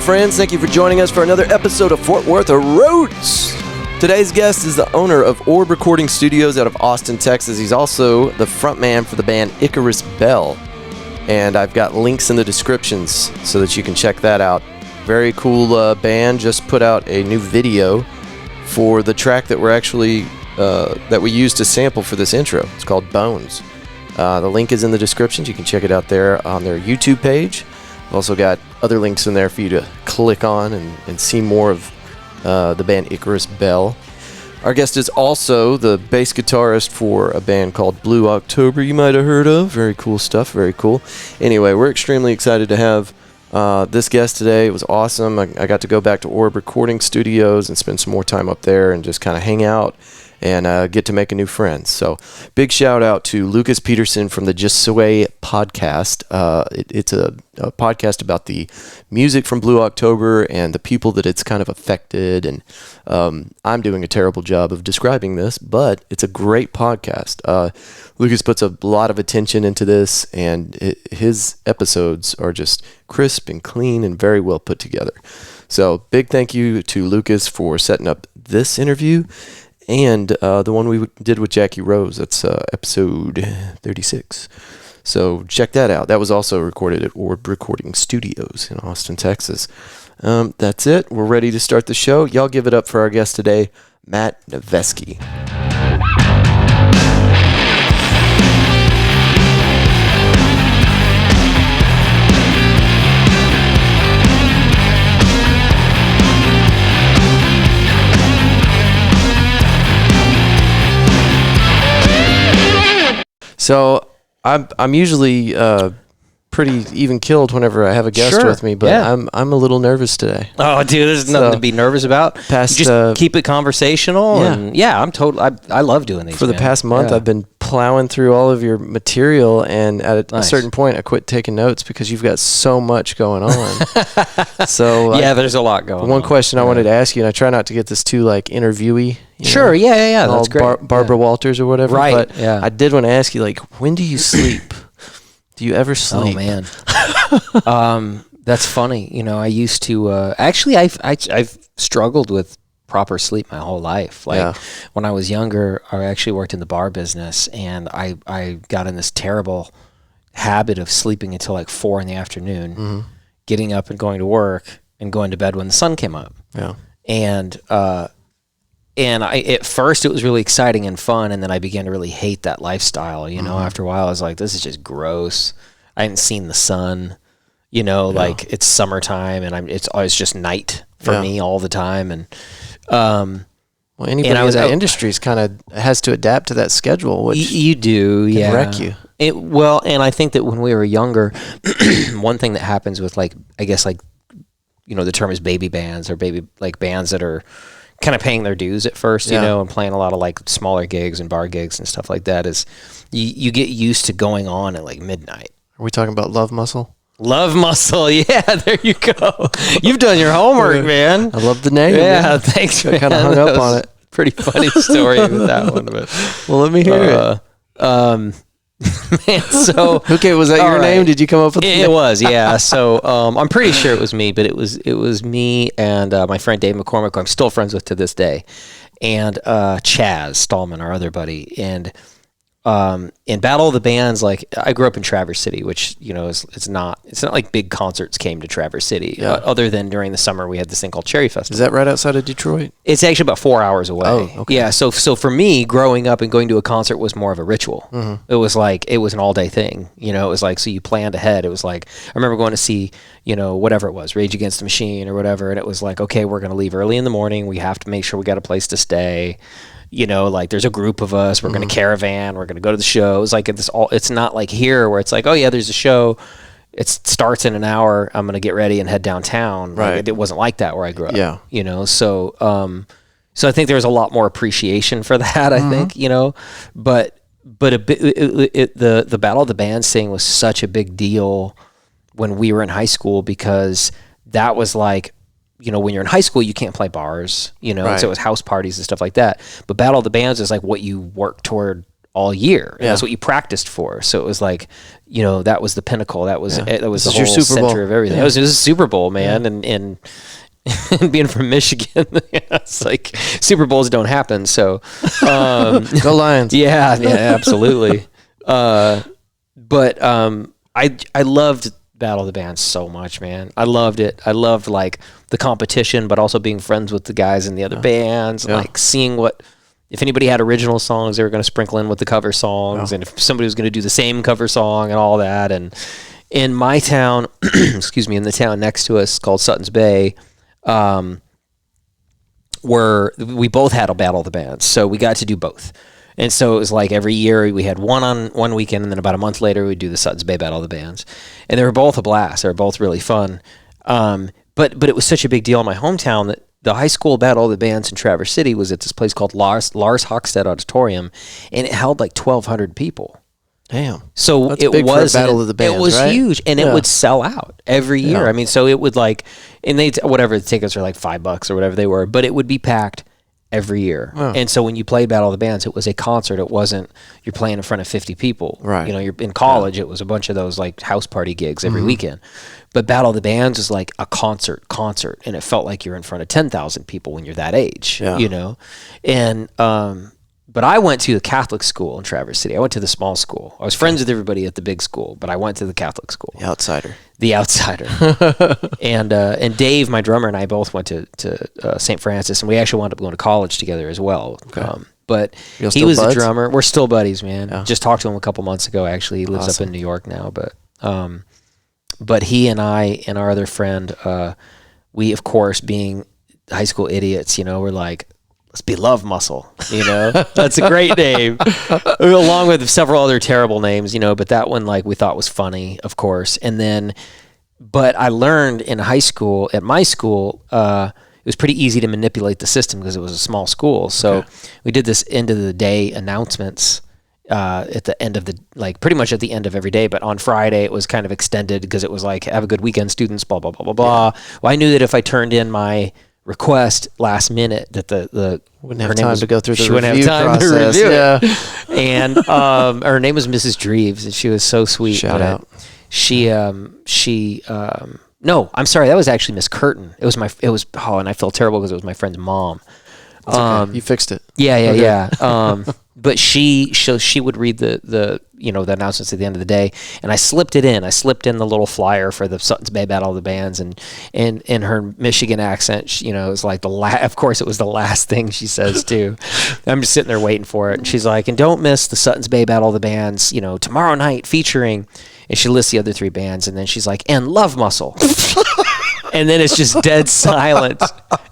friends. Thank you for joining us for another episode of Fort Worth Roots. Today's guest is the owner of Orb Recording Studios out of Austin, Texas. He's also the frontman for the band Icarus Bell. And I've got links in the descriptions so that you can check that out. Very cool band. Just put out a new video for the track that we're actually that we used to sample for this intro. It's called Bones. The link is in the descriptions. You can check it out there on their YouTube page. I've also got other links in there for you to click on and see more of the band Icarus Bell. Our guest is also the bass guitarist for a band called Blue October you might have heard of. Very cool stuff, very cool. Anyway, we're extremely excited to have this guest today. It was awesome. I got to go back to Orb Recording Studios and spend some more time up there and just kind of hang out and get to make a new friend. So big shout out to Lucas Peterson from the Just Sway podcast. It's a podcast about the music from Blue October and the people that it's kind of affected. And I'm doing a terrible job of describing this, but it's a great podcast. Lucas puts a lot of attention into this, and his episodes are just crisp and clean and very well put together. So big thank you to Lucas for setting up this interview. And the one we did with Jackie Rose, that's episode 36. So check that out. That was also recorded at Orb Recording Studios in Austin, Texas. That's it. We're ready to start the show. Y'all give it up for our guest today, Matt Novesky. So I'm usually pretty even killed whenever I have a guest with me, but I'm a little nervous today. Oh, dude, there's nothing to be nervous about. Just keep it conversational. Yeah. I'm totally. I love doing these. For the past month, I've been plowing through all of your material, and at a certain point, I quit taking notes because you've got so much going on. So there's a lot going on. One question I wanted to ask you, and I try not to get this too interviewee. Sure, yeah, that's great. Barbara Walters or whatever. Right, but I did want to ask you, when do you sleep? Do you ever sleep? Oh, man. That's funny. I used to, actually, I've struggled with proper sleep my whole life. When I was younger, I actually worked in the bar business, and I got in this terrible habit of sleeping until 4 p.m, getting up and going to work and going to bed when the sun came up. Yeah. And at first it was really exciting and fun, and then I began to really hate that lifestyle. After a while I was like, this is just gross. I hadn't seen the sun, it's summertime, and it's always just night for me all the time. And anybody in that industry kind of has to adapt to that schedule, which you do, can wreck you. And I think that when we were younger, one thing that happens with the term is baby bands, or bands that are kind of paying their dues at first, and playing a lot of smaller gigs and bar gigs and stuff like that, is you get used to going on at midnight. Are we talking about Love Muscle? Love Muscle, yeah, there you go. You've done your homework, man. I love the name. Yeah, thanks, man. I kind of hung up on it. Pretty funny story with that one. But, well, let me hear it. Man, so okay, was that your name? Did you come up with it? It was, yeah. So I'm pretty sure it was me, but it was me and my friend Dave McCormick, who I'm still friends with to this day, and Chaz Stallman, our other buddy. And in Battle of the Bands, I grew up in Traverse City, which it's not like big concerts came to Traverse City. Other than during the summer, we had this thing called Cherry Festival. Is that right outside of Detroit? It's actually about 4 hours away. Oh, okay. Yeah. So for me, growing up and going to a concert was more of a ritual. Mm-hmm. It was an all day thing. It was so you planned ahead. It was I remember going to see whatever it was, Rage Against the Machine or whatever, and it was okay, we're going to leave early in the morning. We have to make sure we got a place to stay. There's a group of us, we're going to caravan, we're going to go to the show. It's not like here where it's oh yeah, there's a show, it starts in an hour, I'm going to get ready and head downtown. Right. It wasn't like that where I grew up. Yeah. So I think there's a lot more appreciation for that, I think, but the Battle of the Bands thing was such a big deal when we were in high school, because that was when you're in high school, you can't play bars, right. So it was house parties and stuff like that. But Battle of the Bands is what you work toward all year. And that's what you practiced for. So it was like, you know, that was the pinnacle. That was the whole your Super Bowl. center of everything. It was a Super Bowl, man. And being from Michigan, it's like Super Bowls don't happen. So Go Lions. yeah, absolutely. But I loved Battle of the Bands so much, man. I loved it. I loved like the competition, but also being friends with the guys in the other bands, like seeing if anybody had original songs, they were going to sprinkle in with the cover songs, and if somebody was going to do the same cover song and all that. And in my town, excuse me, in the town next to us called Sutton's Bay, where we both had a Battle of the Bands, so we got to do both. And so it was like every year we had one on one weekend, and then about a month later we'd do the Sutton's Bay Battle of the Bands, and they were both a blast. They were both really fun. But it was such a big deal in my hometown that the high school Battle of the Bands in Traverse City was at this place called Lars Hochstedt Auditorium, and it held like 1,200 people. Damn. So That's it big was for a Battle of the Bands, it was right? huge, and it would sell out every year. I mean, so it would like, and whatever the tickets were like $5 or whatever they were, but it would be packed every year. And so when you played Battle of the Bands, it was a concert. It wasn't you're playing in front of 50 people. Right. You know, you're in college. It was a bunch of those like house party gigs every weekend. But Battle of the Bands is like a concert, and it felt like you're in front of 10,000 people when you're that age. You know, and but I went to the Catholic school in Traverse City. I went to the small school. I was friends with everybody at the big school, but I went to the Catholic school. The outsider. And Dave, my drummer, and I both went to St. Francis, and we actually wound up going to college together as well. But he was the drummer. We're still buddies, man. Just talked to him a couple months ago, actually. He lives up in New York now. But he and I and our other friend, we, of course, being high school idiots, you know, we're like, let's be Love Muscle, you know? That's a great name. Along with several other terrible names, you know, but that one, like, we thought was funny, of course. And then, but I learned in high school, at my school, it was pretty easy to manipulate the system because it was a small school. So we did this end of the day announcements at the end of the, like, pretty much at the end of every day. But on Friday, it was kind of extended because it was like, have a good weekend, students, blah, blah, blah, blah, blah. Well, I knew that if I turned in my request last minute that the wouldn't have time to go through the she wouldn't review have time process. to review it. And her name was Mrs. Dreves, and she was so sweet. Shout out. No, I'm sorry, that was actually Miss Curtin. And I felt terrible because it was my friend's mom. Okay. You fixed it. Yeah. But she would read the the announcements at the end of the day, and I slipped it in. I slipped in the little flyer for the Sutton's Bay Battle of the Bands, and in her Michigan accent, it was like of course it was the last thing she says too. I'm just sitting there waiting for it, and she's like, and don't miss the Sutton's Bay Battle of the Bands, tomorrow night featuring, and she lists the other three bands, and then she's like, and Love Muscle. And then it's just dead silent,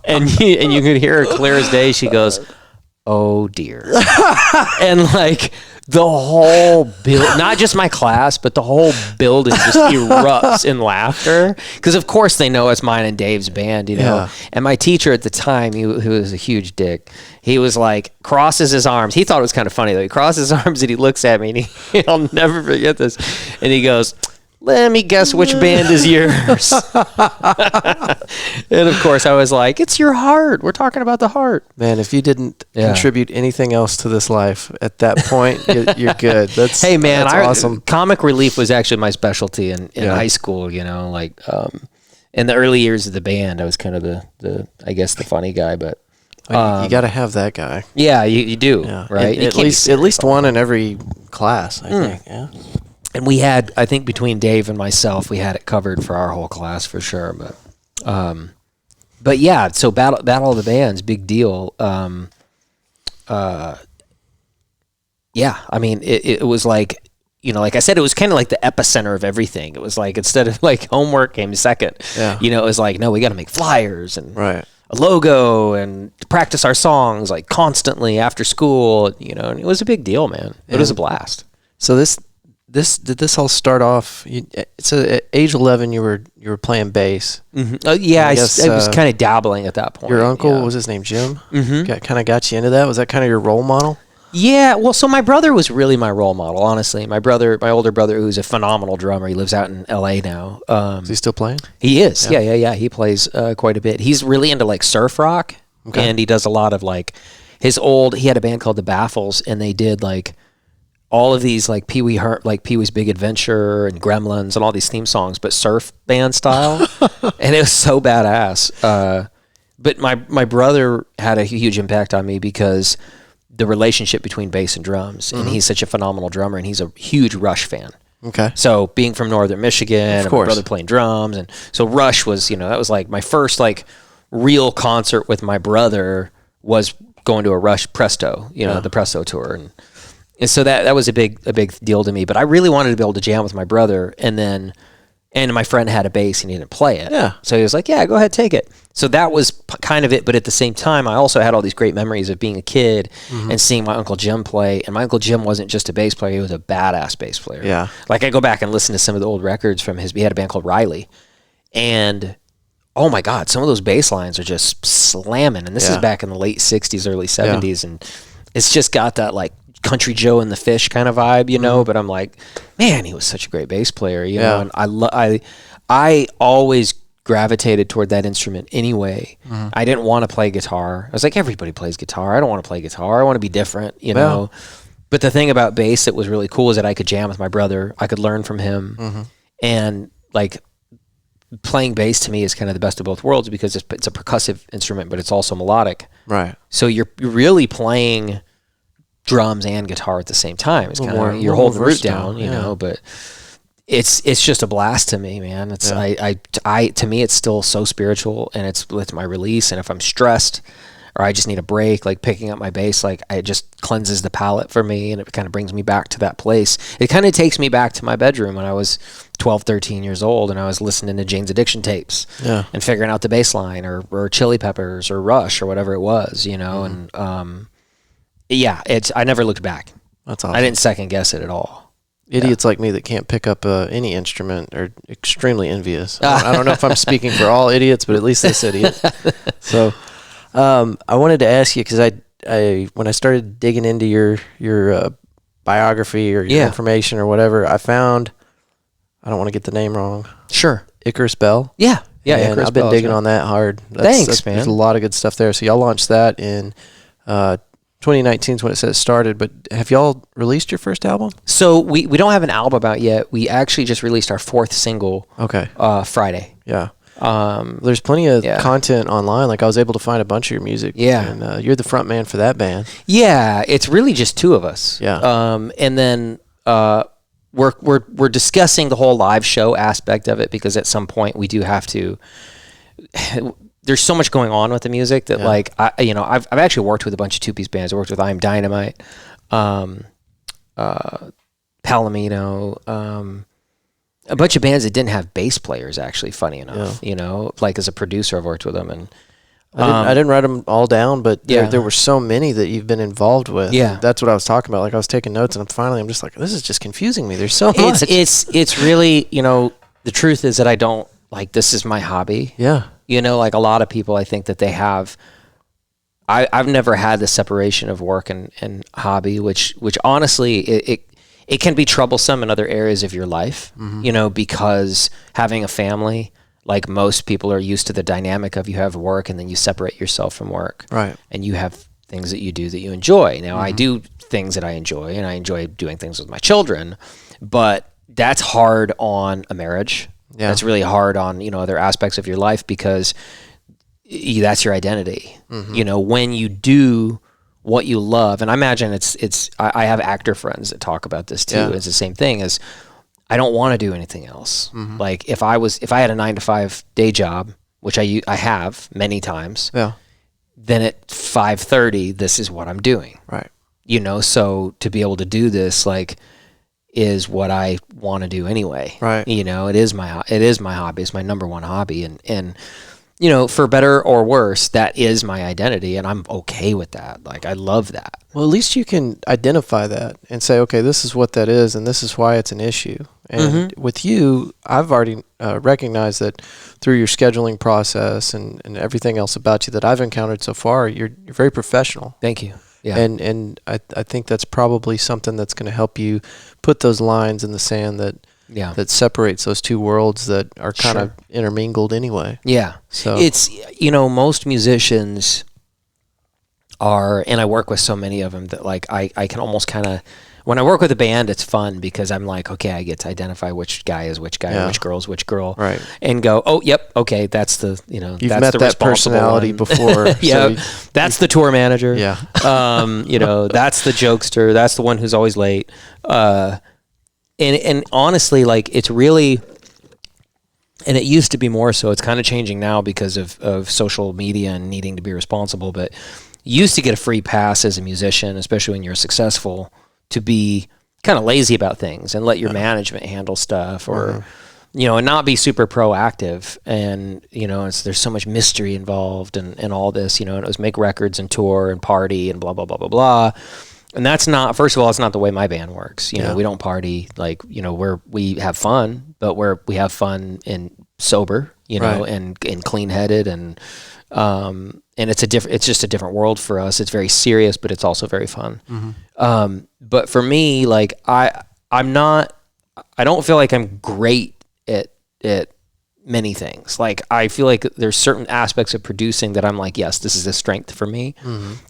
and you could hear her clear as day. She goes, "Oh dear," and like the whole not just my class, but the whole building just erupts in laughter because, of course, they know it's mine and Dave's band, Yeah. And my teacher at the time, who was a huge dick, he was like crosses his arms. He thought it was kind of funny though. He crosses his arms and he looks at me, and I'll never forget this. And he goes, "Let me guess which band is yours." And of course I was like, "It's your heart. We're talking about the heart." Man, if you didn't contribute anything else to this life at that point, you're good. Hey man, that's awesome. Comic relief was actually my specialty in high school, like in the early years of the band, I was kind of the I guess the funny guy, but you got to have that guy. Yeah, you do, right? At least one in every class, I think. Yeah. And we had, I think, between Dave and myself, we had it covered for our whole class for sure. But yeah, so Battle of the Bands, big deal. Yeah, I mean, it was like, like I said, it was kind of like the epicenter of everything. It was like, instead of like homework came second, it was like, no, we got to make flyers and a logo and practice our songs like constantly after school, and it was a big deal, man. It was a blast. So did this all start off? So at age 11, you were playing bass. Mm-hmm. I was kind of dabbling at that point. Your uncle, what was his name, Jim? Mm-hmm. Kind of got you into that. Was that kind of your role model? Yeah. Well, so my brother was really my role model. Honestly, my older brother, who's a phenomenal drummer. He lives out in L.A. now. Is he still playing? He is. Yeah. He plays quite a bit. He's really into like surf rock, and he does a lot of like he had a band called the Baffles, and they did like all of these like Pee-wee's Big Adventure and Gremlins and all these theme songs, but surf band style, and it was so badass. But my brother had a huge impact on me because the relationship between bass and drums, and he's such a phenomenal drummer, and he's a huge Rush fan. Okay. So being from Northern Michigan, and my brother playing drums, and so Rush was, that was like my first like real concert with my brother was going to a Rush Presto, the Presto tour, and so that was a big deal to me. But I really wanted to be able to jam with my brother, and my friend had a bass and he didn't play it. Yeah. So he was like, yeah, go ahead, take it. So that was kind of it. But at the same time, I also had all these great memories of being a kid and seeing my Uncle Jim play. And my Uncle Jim wasn't just a bass player. He was a badass bass player. Yeah. Like I go back and listen to some of the old records from he had a band called Riley. And oh my God, some of those bass lines are just slamming. And this is back in the late 60s, early 70s. And it's just got that like Country Joe and the Fish kind of vibe, but I'm like, man, he was such a great bass player, know, and I always gravitated toward that instrument anyway. I didn't want to play guitar. I was like, everybody plays guitar. I don't want to play guitar. I want to be different, know. But the thing about bass that was really cool is that I could jam with my brother. I could learn from him. And like playing bass to me is kind of the best of both worlds because it's a percussive instrument, but it's also melodic. Right. So you're really playing drums and guitar at the same time. It's kind of you're holding the root down, you know, but it's just a blast to me, man. It's I to me it's still so spiritual, and it's my release. And if I'm stressed or I just need a break, like picking up my bass, like it just cleanses the palate for me, and it kind of brings me back to that place. It kind of takes me back to my bedroom when I was 12, 13 years old, and I was listening to Jane's Addiction tapes and figuring out the bass line or Chili Peppers or Rush or whatever it was, and I never looked back. That's awesome. I didn't second guess it at all. Idiots like me that can't pick up any instrument are extremely envious. I don't know if I'm speaking for all idiots, but at least this idiot. So I wanted to ask you, because I when I started digging into your biography or your information or whatever, I found, I don't want to get the name wrong. Sure. Icarus Bell. Yeah. Yeah. And I've been digging on that hard. Thanks, man. There's a lot of good stuff there. So y'all launched that in 2019 is when it says started, but have y'all released your first album? So we don't have an album out yet. We actually just released our 4th single Friday. Yeah. There's plenty of content online. Like I was able to find a bunch of your music. Yeah. And you're the front man for that band. Yeah. It's really just 2 of us. Yeah. And then we're discussing the whole live show aspect of it, because at some point we do have to. There's so much going on with the music that like I've actually worked with a bunch of 2-piece bands. I worked with I Am Dynamite, Palomino, a bunch of bands that didn't have bass players. Actually, funny enough, like as a producer, I've worked with them, and I didn't write them all down, but there were so many that you've been involved with. Yeah, that's what I was talking about. Like I was taking notes, and I'm just like, this is just confusing me. There's so much. It's really the truth is that I don't like, this is my hobby. Yeah. Like a lot of people, I think that they have. I've never had the separation of work and hobby, which honestly it can be troublesome in other areas of your life. Because having a family, like most people are used to the dynamic of you have work and then you separate yourself from work, right? And you have things that you do that you enjoy. Now I do things that I enjoy, and I enjoy doing things with my children, but that's hard on a marriage. Yeah. That's really hard on, other aspects of your life, because that's your identity. When you do what you love, and I imagine I have actor friends that talk about this too. Yeah. It's the same thing as, I don't want to do anything else. Like if I had a 9-to-5 day job, which I have many times, then at 5:30, this is what I'm doing. Right. So to be able to do this, like, is what I want to do anyway. Right. It is my hobby. It's my number one hobby. And for better or worse, that is my identity, and I'm okay with that. Like, I love that. Well, at least you can identify that and say, okay, this is what that is, and this is why it's an issue. And with you, I've already recognized that through your scheduling process and everything else about you that I've encountered so far, you're very professional. Thank you. Yeah. And I think that's probably something that's going to help you put those lines in the sand that separates those two worlds that are kind of intermingled anyway. Yeah. So it's, most musicians are, and I work with so many of them that like I can almost kind of, when I work with a band, it's fun because I'm like, okay, I get to identify which guy is which guy, which girl is which girl, right? And go, oh, yep, okay, that's the you've that's met the that personality one. before. Yeah, that's the tour manager. Yeah, that's the jokester. That's the one who's always late. And honestly, like it's really. And it used to be more so. It's kind of changing now because of social media and needing to be responsible. But you used to get a free pass as a musician, especially when you're successful, to be kind of lazy about things and let your management handle stuff or, and not be super proactive. And, there's so much mystery involved and all this, and it was make records and tour and party and blah, blah, blah, blah, blah. And that's not, first of all, it's not the way my band works. We don't party like, we have fun, but we have fun and sober, and clean headed and it's just a different world for us. It's very serious, but it's also very fun. But for me, like I don't feel like I'm great at many things. Like I feel like there's certain aspects of producing that I'm like, yes, this is a strength for me.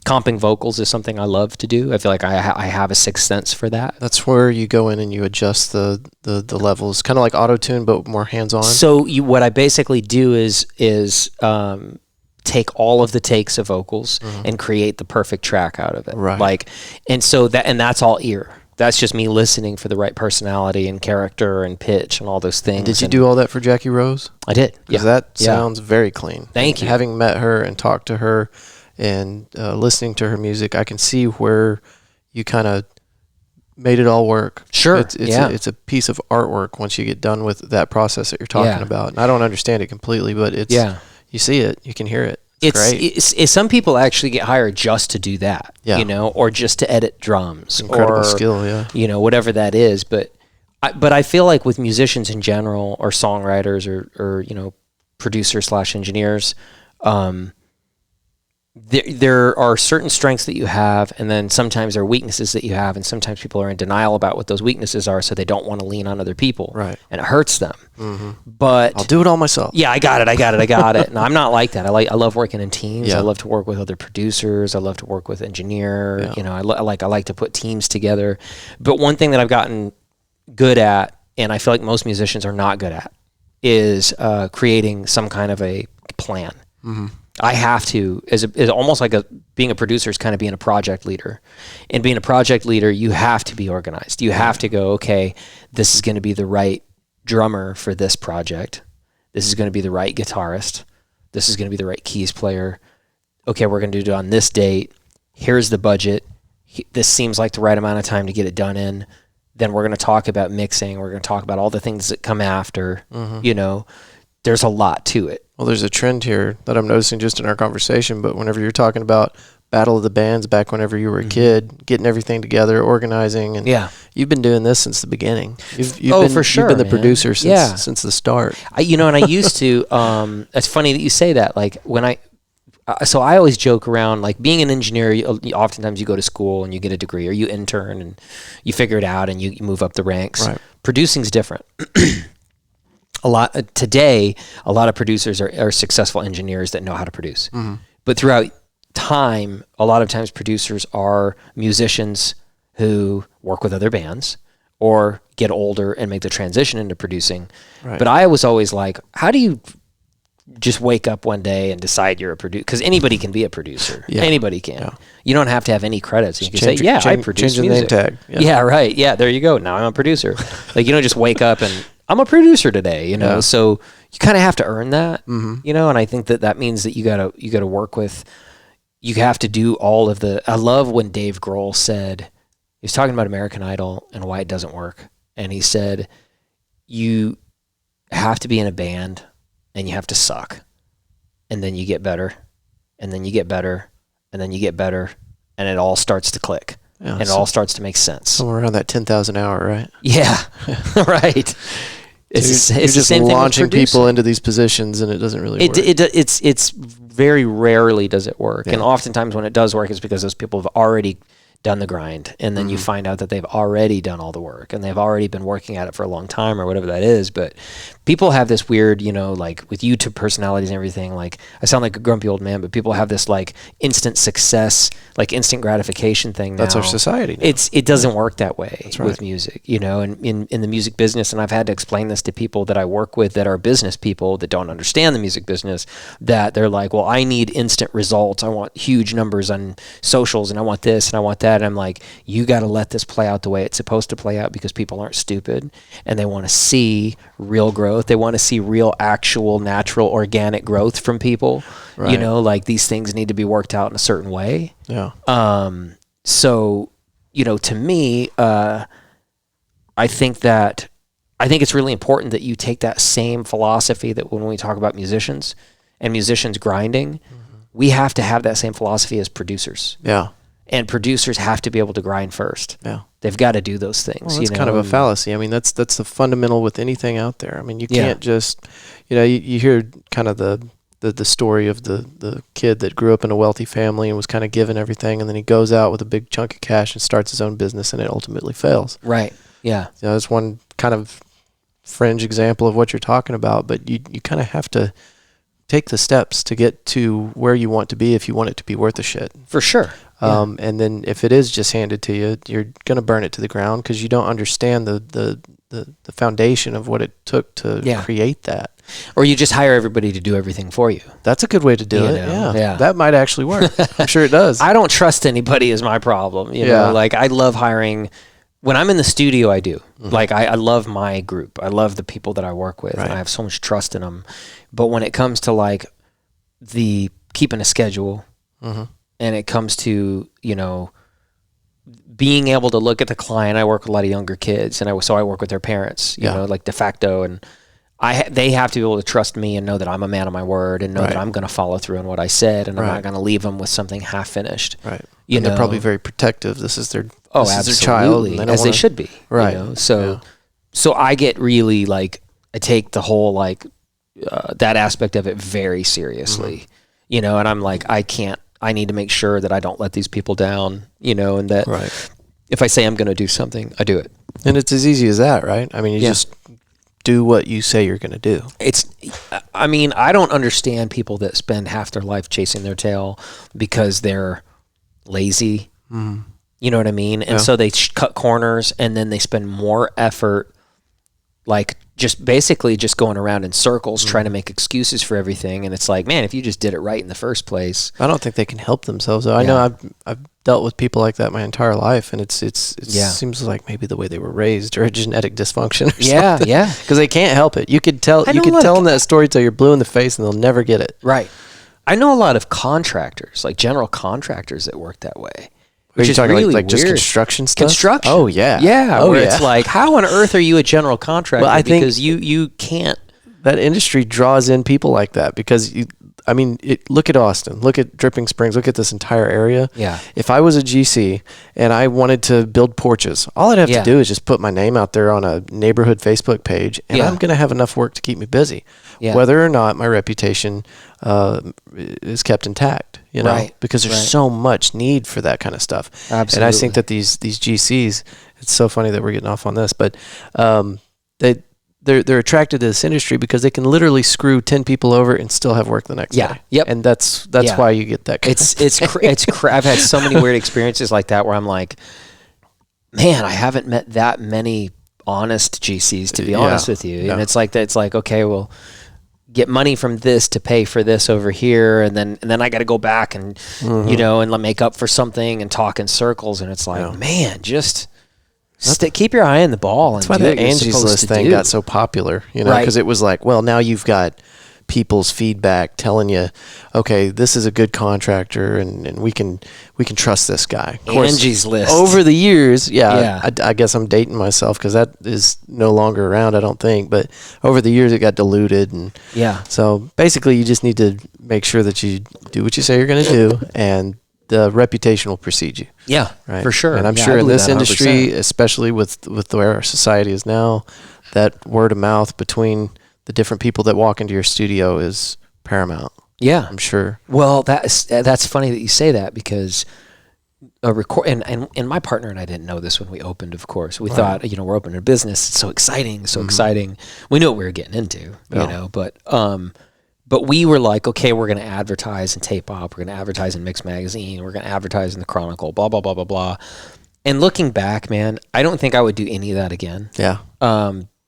Comping vocals is something I love to do. I feel like I have a sixth sense for that. That's where you go in and you adjust the levels, kind of like auto-tune, but more hands-on. So what I basically do is take all of the takes of vocals and create the perfect track out of it. Right. And that's all ear. That's just me listening for the right personality and character and pitch and all those things. Did you do all that for Jackie Rose? I did. Because that sounds very clean. Thank you. Having met her and talked to her and listening to her music, I can see where you kind of made it all work. Sure. It's a piece of artwork once you get done with that process that you're talking about. And I don't understand it completely, but you see it, you can hear it. It's some people actually get hired just to do that, or just to edit drums. Incredible skill, whatever that is. But I feel like with musicians in general, or songwriters, or producers / engineers, there are certain strengths that you have, and then sometimes there are weaknesses that you have, and sometimes people are in denial about what those weaknesses are, so they don't want to lean on other people, right? And it hurts them. But I'll do it all myself. Yeah, I got it. And I'm not like that. I love working in teams. I love to work with other producers. I love to work with engineer. I like to put teams together. But one thing that I've gotten good at, and I feel like most musicians are not good at, is creating some kind of a plan. I have to, is almost like being a producer is kind of being a project leader. And being a project leader, you have to be organized. You have to go, okay, this is going to be the right drummer for this project. This is going to be the right guitarist. This is going to be the right keys player. Okay, we're going to do it on this date. Here's the budget. This seems like the right amount of time to get it done in. Then we're going to talk about mixing. We're going to talk about all the things that come after. There's a lot to it. Well, there's a trend here that I'm noticing just in our conversation, but whenever you're talking about Battle of the Bands back whenever you were a kid, getting everything together, organizing, and you've been doing this since the beginning. For sure. You've been the producer since the start. I used to, it's funny that you say that. Like so I always joke around, like being an engineer, oftentimes you go to school and you get a degree, or you intern and you figure it out and you move up the ranks. Right. Producing's different. Today, a lot of producers are successful engineers that know how to produce. But throughout time, a lot of times producers are musicians who work with other bands or get older and make the transition into producing. Right. But I was always like, how do you just wake up one day and decide you're a producer? Because anybody can be a producer. Anybody can. Yeah. You don't have to have any credits. You can say, I produce music. Change the name tag. Yeah, right. Yeah, there you go. Now I'm a producer. Like, you don't just wake up and I'm a producer today, so you kind of have to earn that, and I think that means that you gotta work with, you have to do all of I love when Dave Grohl said, he was talking about American Idol and why it doesn't work. And he said, you have to be in a band and you have to suck. And then you get better, and then you get better, and then you get better, and it all starts to click. Yeah, and it all starts to make sense. Somewhere around that 10,000 hour, right? Yeah, right. It's you're just launching people into these positions, and it doesn't really work. It's very rarely does it work, and oftentimes when it does work, it's because those people have already done the grind, and then you find out that they've already done all the work and they've already been working at it for a long time or whatever that is. But people have this weird, like with YouTube personalities and everything, like I sound like a grumpy old man, but people have this like instant success, like instant gratification thing now. That's our society now. It doesn't work that way right. with music, and in the music business, and I've had to explain this to people that I work with that are business people that don't understand the music business, that they're like, well, I need instant results. I want huge numbers on socials, and I want this and I want that. And I'm like, you got to let this play out the way it's supposed to play out, because people aren't stupid and they want to see real growth. They want to see real, actual, natural, organic growth from people. Right. Like these things need to be worked out in a certain way. Yeah. So, to me, I think it's really important that you take that same philosophy that when we talk about musicians and musicians grinding, we have to have that same philosophy as producers. Yeah. And producers have to be able to grind first. Yeah. They've got to do those things. Well, that's kind of a fallacy. I mean, that's the fundamental with anything out there. I mean, you can't just, you hear kind of the story of the kid that grew up in a wealthy family and was kind of given everything, and then he goes out with a big chunk of cash and starts his own business, and it ultimately fails. Right. Yeah. That's one kind of fringe example of what you're talking about, but you kind of have to take the steps to get to where you want to be if you want it to be worth a shit. For sure. And then if it is just handed to you, you're going to burn it to the ground because you don't understand the foundation of what it took to create that. Or you just hire everybody to do everything for you. That's a good way to do it. Yeah. That might actually work. I'm sure it does. I don't trust anybody is my problem. You know, like I love hiring. When I'm in the studio, I do. Like I love my group. I love the people that I work with. Right. And I have so much trust in them. But when it comes to like the keeping a schedule, and it comes to, being able to look at the client, I work with a lot of younger kids, and I work with their parents, you know, like de facto, and they have to be able to trust me and know that I'm a man of my word and know that I'm going to follow through on what I said, and I'm not going to leave them with something half finished. Right. And they're probably very protective. This is their absolutely. Their child, and they should be. Right. So I get really like, I take the whole like that aspect of it very seriously, and I'm like, I need to make sure that I don't let these people down, and that if I say I'm going to do something, I do it. And it's as easy as that, right? I mean, you just do what you say you're going to do. I don't understand people that spend half their life chasing their tail because they're lazy. You know what I mean? And so they cut corners, and then they spend more effort, like just basically just going around in circles trying to make excuses for everything. And it's like, man, if you just did it right in the first place. I don't think they can help themselves, though. I know I've dealt with people like that my entire life, and it seems like maybe the way they were raised or a genetic dysfunction or something. Yeah. Because they can't help it. You could tell them that story till you're blue in the face, and they'll never get it. Right. I know a lot of contractors, like general contractors that work that way. Which is really like just construction stuff? Construction. Oh, yeah. Yeah. It's like, how on earth are you a general contractor? Well, I think because you can't. That industry draws in people like that because, look at Austin. Look at Dripping Springs. Look at this entire area. Yeah. If I was a GC and I wanted to build porches, all I'd have to do is just put my name out there on a neighborhood Facebook page, and I'm going to have enough work to keep me busy, whether or not my reputation is kept intact. Because there's so much need for that kind of stuff. Absolutely. And I think that these GCs, it's so funny that we're getting off on this, but they're attracted to this industry because they can literally screw 10 people over and still have work the next day. Yep. And that's why you get that kind of I've had so many weird experiences like that where I'm like, man, I haven't met that many honest GCs, to be honest with you. And it's like that. It's like, okay, well, get money from this to pay for this over here, and then I got to go back and and make up for something and talk in circles, and it's like, man, just keep your eye on the ball. That's why the Angie's List thing got so popular, because it was like, well, now you've got people's feedback telling you, okay, this is a good contractor, and we can trust this guy. Of course, Angie's List. Over the years, I guess I'm dating myself because that is no longer around, I don't think. But over the years, it got diluted, and so basically, you just need to make sure that you do what you say you're going to do, and the reputation will precede you. Yeah, right? For sure. And I'm sure in this industry, especially with the way our society is now, that word of mouth between the different people that walk into your studio is paramount. Yeah. I'm sure. Well, that's funny that you say that, because a record, and my partner and I didn't know this when we opened. Of course, we thought, we're opening a business. It's so exciting, so exciting. We knew what we were getting into, but we were like, okay, we're going to advertise in Tape Op. We're going to advertise in Mix Magazine. We're going to advertise in the Chronicle. Blah blah blah blah blah. And looking back, man, I don't think I would do any of that again. Yeah.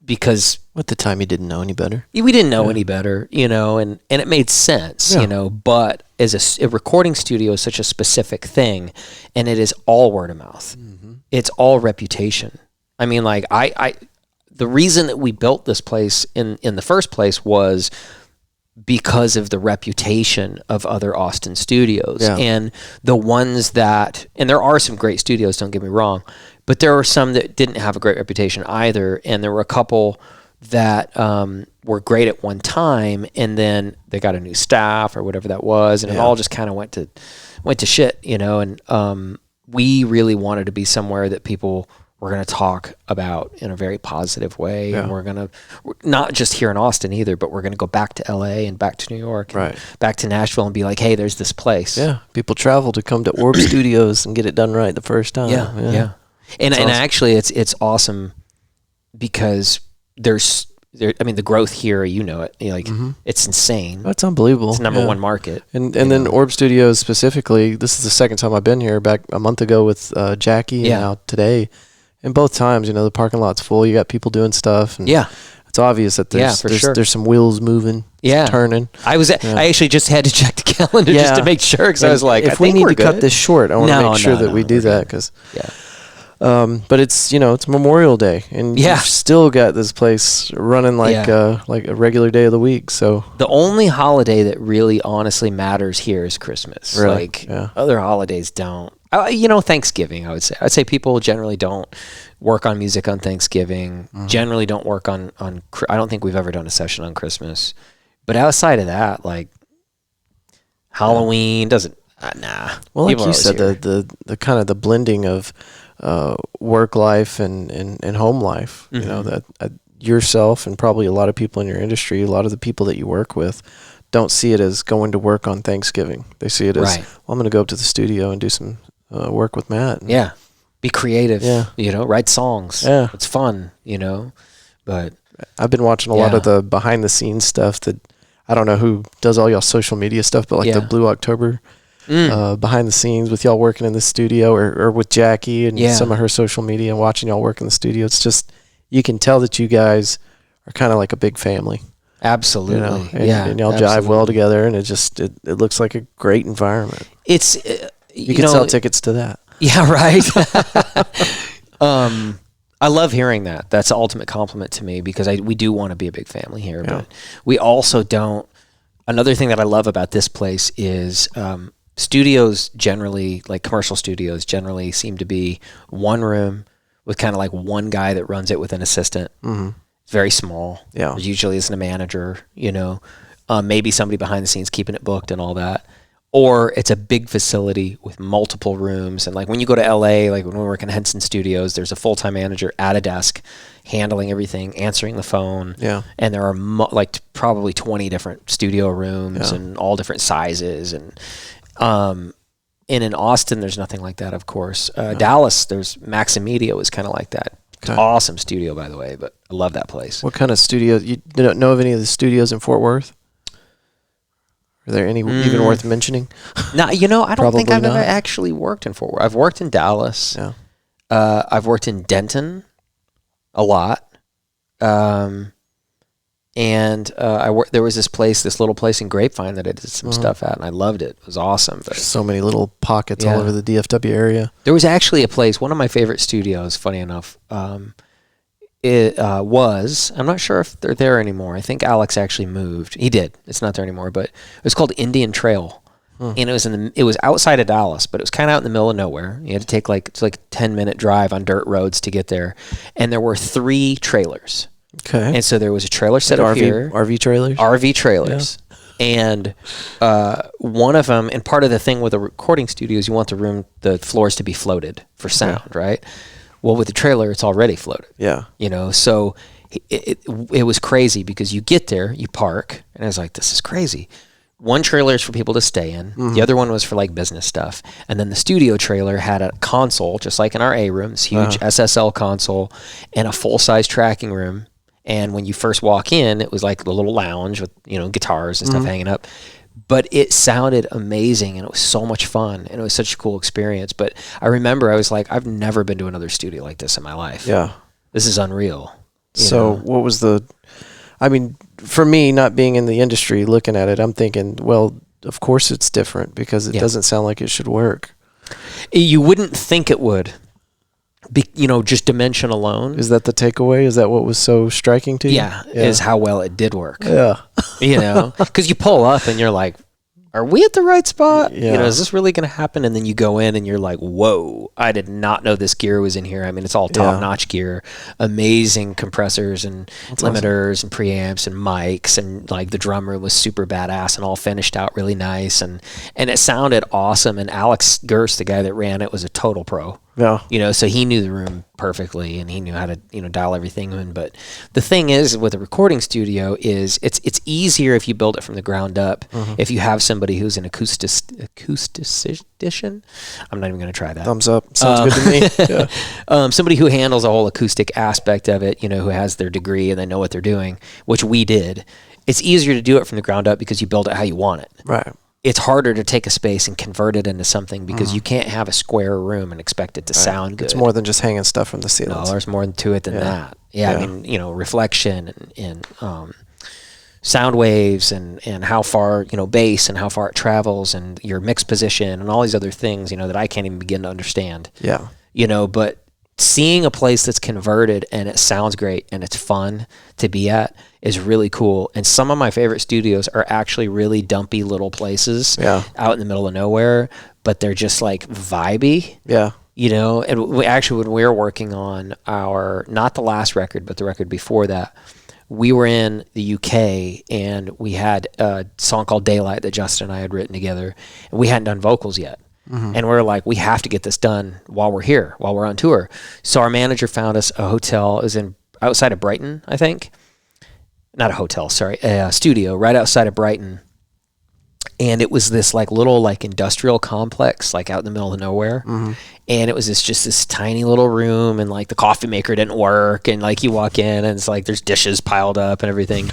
Because at the time you didn't know any better. We didn't know any better, and it made sense, but as a recording studio is such a specific thing, and it is all word of mouth. Mm-hmm. It's all reputation. I mean, like the reason that we built this place in the first place was because of the reputation of other Austin studios and the ones that, and there are some great studios, don't get me wrong, but there were some that didn't have a great reputation either. And there were a couple that were great at one time, and then they got a new staff or whatever that was, and it all just kind of went to shit, and we really wanted to be somewhere that people were going to talk about in a very positive way. And we're going to, not just here in Austin either, but we're going to go back to LA and back to New York, and back to Nashville, and be like, hey, there's this place. Yeah. People travel to come to Orb Studios and get it done right the first time. Yeah. And awesome. Actually it's awesome because the growth here, it's insane. That's unbelievable. It's number one market. And then Orb Studios specifically, this is the second time I've been here, back a month ago with Jackie, and now today. And both times, the parking lot's full. You got people doing stuff. And it's obvious that there's some wheels moving, turning. I actually just had to check the calendar just to make sure, because I was like, if we need to cut this short, I want to make sure that we do that, because. But it's it's Memorial Day, and you've still got this place running like a regular day of the week. So the only holiday that really honestly matters here is Christmas. Really? Other holidays don't. Thanksgiving, I would say. I'd say people generally don't work on music on Thanksgiving. Mm-hmm. Generally don't work on. I don't think we've ever done a session on Christmas. But outside of that, like Halloween doesn't. Nah. Well, like you said, the kind of the blending of work life and home life, that yourself and probably a lot of people in your industry, a lot of the people that you work with, don't see it as going to work on Thanksgiving. They see it as, well, I'm going to go up to the studio and do some work with Matt. Be creative. Write songs. It's fun. But I've been watching a lot of the behind the scenes stuff that, I don't know who does all y'all social media stuff, but like the Blue October behind the scenes with y'all working in the studio, or with Jackie and some of her social media, and watching y'all work in the studio. It's just, you can tell that you guys are kind of like a big family. Absolutely. And y'all jive well together, and it looks like a great environment. It's, you can sell tickets to that. Yeah, right. I love hearing that. That's the ultimate compliment to me, because we do want to be a big family here, but we also don't. Another thing that I love about this place is studios generally, like commercial studios generally, seem to be one room with kind of like one guy that runs it with an assistant. Mm-hmm. Very small. There usually isn't a manager, maybe somebody behind the scenes keeping it booked and all that. Or it's a big facility with multiple rooms. And like when you go to LA, like when we work in Henson Studios, there's a full-time manager at a desk handling everything, answering the phone. And there are probably 20 different studio rooms and all different sizes. And in Austin, there's nothing like that, of course. Dallas, there's Maximmedia was kind of like that. Okay. Awesome studio, by the way, but I love that place. What kind of studio? You don't know of any of the studios in Fort Worth? Are there any even worth mentioning? No, I don't think I've ever actually worked in Fort Worth. I've worked in Dallas. I've worked in Denton a lot. And there was this little place in Grapevine that I did some stuff at, and I loved it. It was awesome. There's so many little pockets all over the DFW area. There was actually a place, one of my favorite studios, funny enough, it was, I'm not sure if they're there anymore. I think Alex actually moved. He did. It's not there anymore, but it was called Indian Trail. And it was outside of Dallas, but it was kind of out in the middle of nowhere. You had to take a 10-minute drive on dirt roads to get there. And there were 3 trailers. Okay. And so there was a trailer set up here. RV trailers? RV trailers. Yeah. And one of them, and part of the thing with a recording studio is you want the floors to be floated for sound, right? Well, with the trailer, it's already floated. Yeah. So it was crazy, because you get there, you park, and I was like, this is crazy. one trailer is for people to stay in. The other one was for like business stuff. And then the studio trailer had a console, just like in our A room, this huge SSL console, and a full-size tracking room. And when you first walk in, it was like the little lounge with, guitars and stuff hanging up. But it sounded amazing, and it was so much fun, and it was such a cool experience. But I remember I was like, I've never been to another studio like this in my life. Yeah. This is unreal. So what was for me, not being in the industry, looking at it, I'm thinking, well, of course it's different because it doesn't sound like it should work. You wouldn't think it would. Just dimension alone. Is that the takeaway? Is that what was so striking to you? Yeah, is how well it did work. Yeah. Because you pull up and you're like, are we at the right spot? Yeah. Is this really going to happen? And then you go in and you're like, whoa, I did not know this gear was in here. I mean, it's all top-notch gear, amazing compressors and limiters and preamps and mics, and like the drum room was super badass and all finished out really nice, and it sounded awesome. And Alex Gerst, the guy that ran it, was a total pro. Yeah. So he knew the room perfectly, and he knew how to, dial everything in. But the thing is, with a recording studio, is it's easier if you build it from the ground up. If you have somebody who's an acousticist, I'm not even going to try that. Thumbs up. Sounds good to me. Yeah. Somebody who handles the whole acoustic aspect of it, who has their degree and they know what they're doing, which we did. It's easier to do it from the ground up because you build it how you want it. Right. It's harder to take a space and convert it into something because you can't have a square room and expect it to sound good. It's more than just hanging stuff from the ceilings. No, there's more to it than that. Yeah, I mean, reflection and sound waves and how far, bass and how far it travels and your mix position and all these other things, that I can't even begin to understand. Yeah. But seeing a place that's converted and it sounds great and it's fun to be at is really cool. And some of my favorite studios are actually really dumpy little places out in the middle of nowhere, but they're just like vibey. Yeah. And we actually, when we were working on not the last record, but the record before that, we were in the UK and we had a song called Daylight that Justin and I had written together, and we hadn't done vocals yet. And we're like, we have to get this done while we're here, while we're on tour. So our manager found us a hotel. It was outside of Brighton, I think. Not a hotel, sorry, a studio right outside of Brighton. And it was this like little like industrial complex, like out in the middle of nowhere. And it was just this tiny little room, and like the coffee maker didn't work, and like you walk in and it's like there's dishes piled up and everything.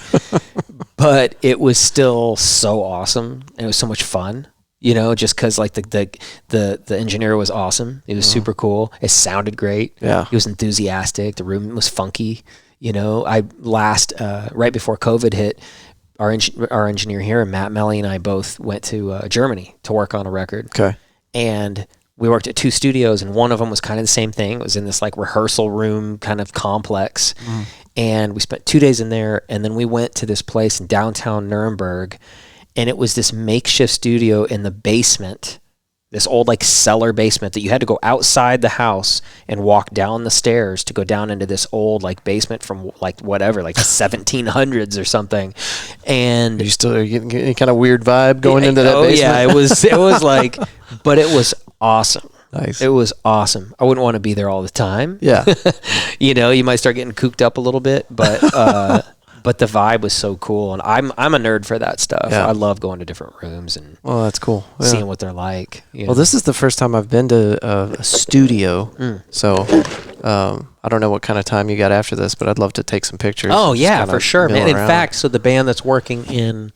But it was still so awesome, and it was so much fun. Just because like the engineer was awesome. It was super cool. It sounded great. Yeah. He was enthusiastic. The room was funky. Right before COVID hit, our engineer here, Matt Melly, and I both went to Germany to work on a record. Okay. And we worked at two studios, and one of them was kind of the same thing. It was in this like rehearsal room kind of complex. And we spent 2 days in there, and then we went to this place in downtown Nuremberg, and it was this makeshift studio in the basement, this old like cellar basement that you had to go outside the house and walk down the stairs to go down into this old like basement from like whatever, like the 1700s or something. And you still getting any kind of weird vibe going into that basement? Yeah, it was like, but it was awesome. Nice. It was awesome. I wouldn't want to be there all the time. Yeah. You might start getting cooped up a little bit, but but the vibe was so cool, and I'm a nerd for that stuff. Yeah. I love going to different rooms and that's cool. Yeah. Seeing what they're like. Well, this is the first time I've been to a studio, so I don't know what kind of time you got after this, but I'd love to take some pictures. Oh yeah, for sure, man. In around. fact, so the band that's working in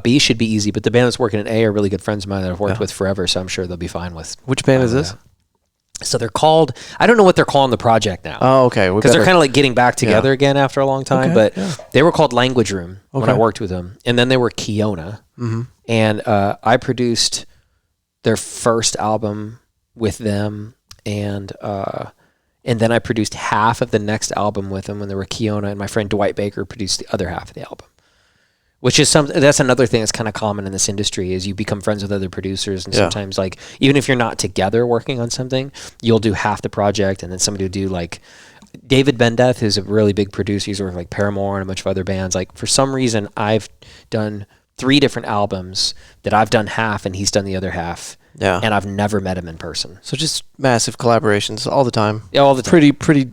B should be easy, but the band that's working in A are really good friends of mine that I've worked with forever, so I'm sure they'll be fine with. Which band is this? So they're called, I don't know what they're calling the project now. Oh, okay. Because they're kind of like getting back together again after a long time. But they were called Language Room when I worked with them. And then they were Kiona. And I produced their first album with them. And then I produced half of the next album with them when they were Kiona. And my friend Dwight Baker produced the other half of the album. Which is that's another thing that's kind of common in this industry is you become friends with other producers, and sometimes like even if you're not together working on something, you'll do half the project, and then somebody will do like David Bendeth, who's a really big producer. He's worked with like Paramore and a bunch of other bands. Like for some reason, I've done 3 different albums that I've done half, and he's done the other half. Yeah. And I've never met him in person. So just massive collaborations all the time. Yeah, all the time. Pretty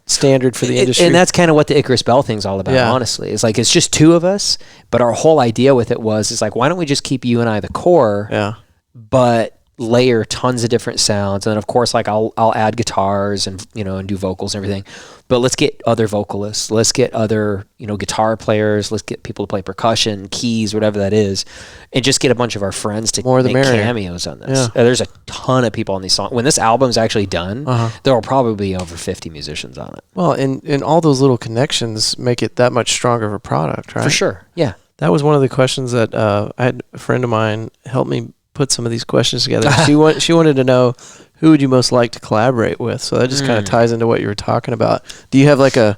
standard for the industry. And that's kind of what the Icarus Bell thing's all about, honestly. It's like, it's just two of us, but our whole idea with it is like, why don't we just keep you and I the core, but layer tons of different sounds, and then of course, like I'll add guitars and and do vocals and everything, but let's get other vocalists, let's get other guitar players, let's get people to play percussion, keys, whatever that is, and just get a bunch of our friends to make cameos on this. There's a ton of people on these songs. When this album's actually done, there will probably be over 50 musicians on it. Well, and all those little connections make it that much stronger of a product, right? For sure. Yeah. That was one of the questions that I had a friend of mine help me put some of these questions together. She wanted to know, who would you most like to collaborate with? So that just kind of ties into what you were talking about. Do you have like a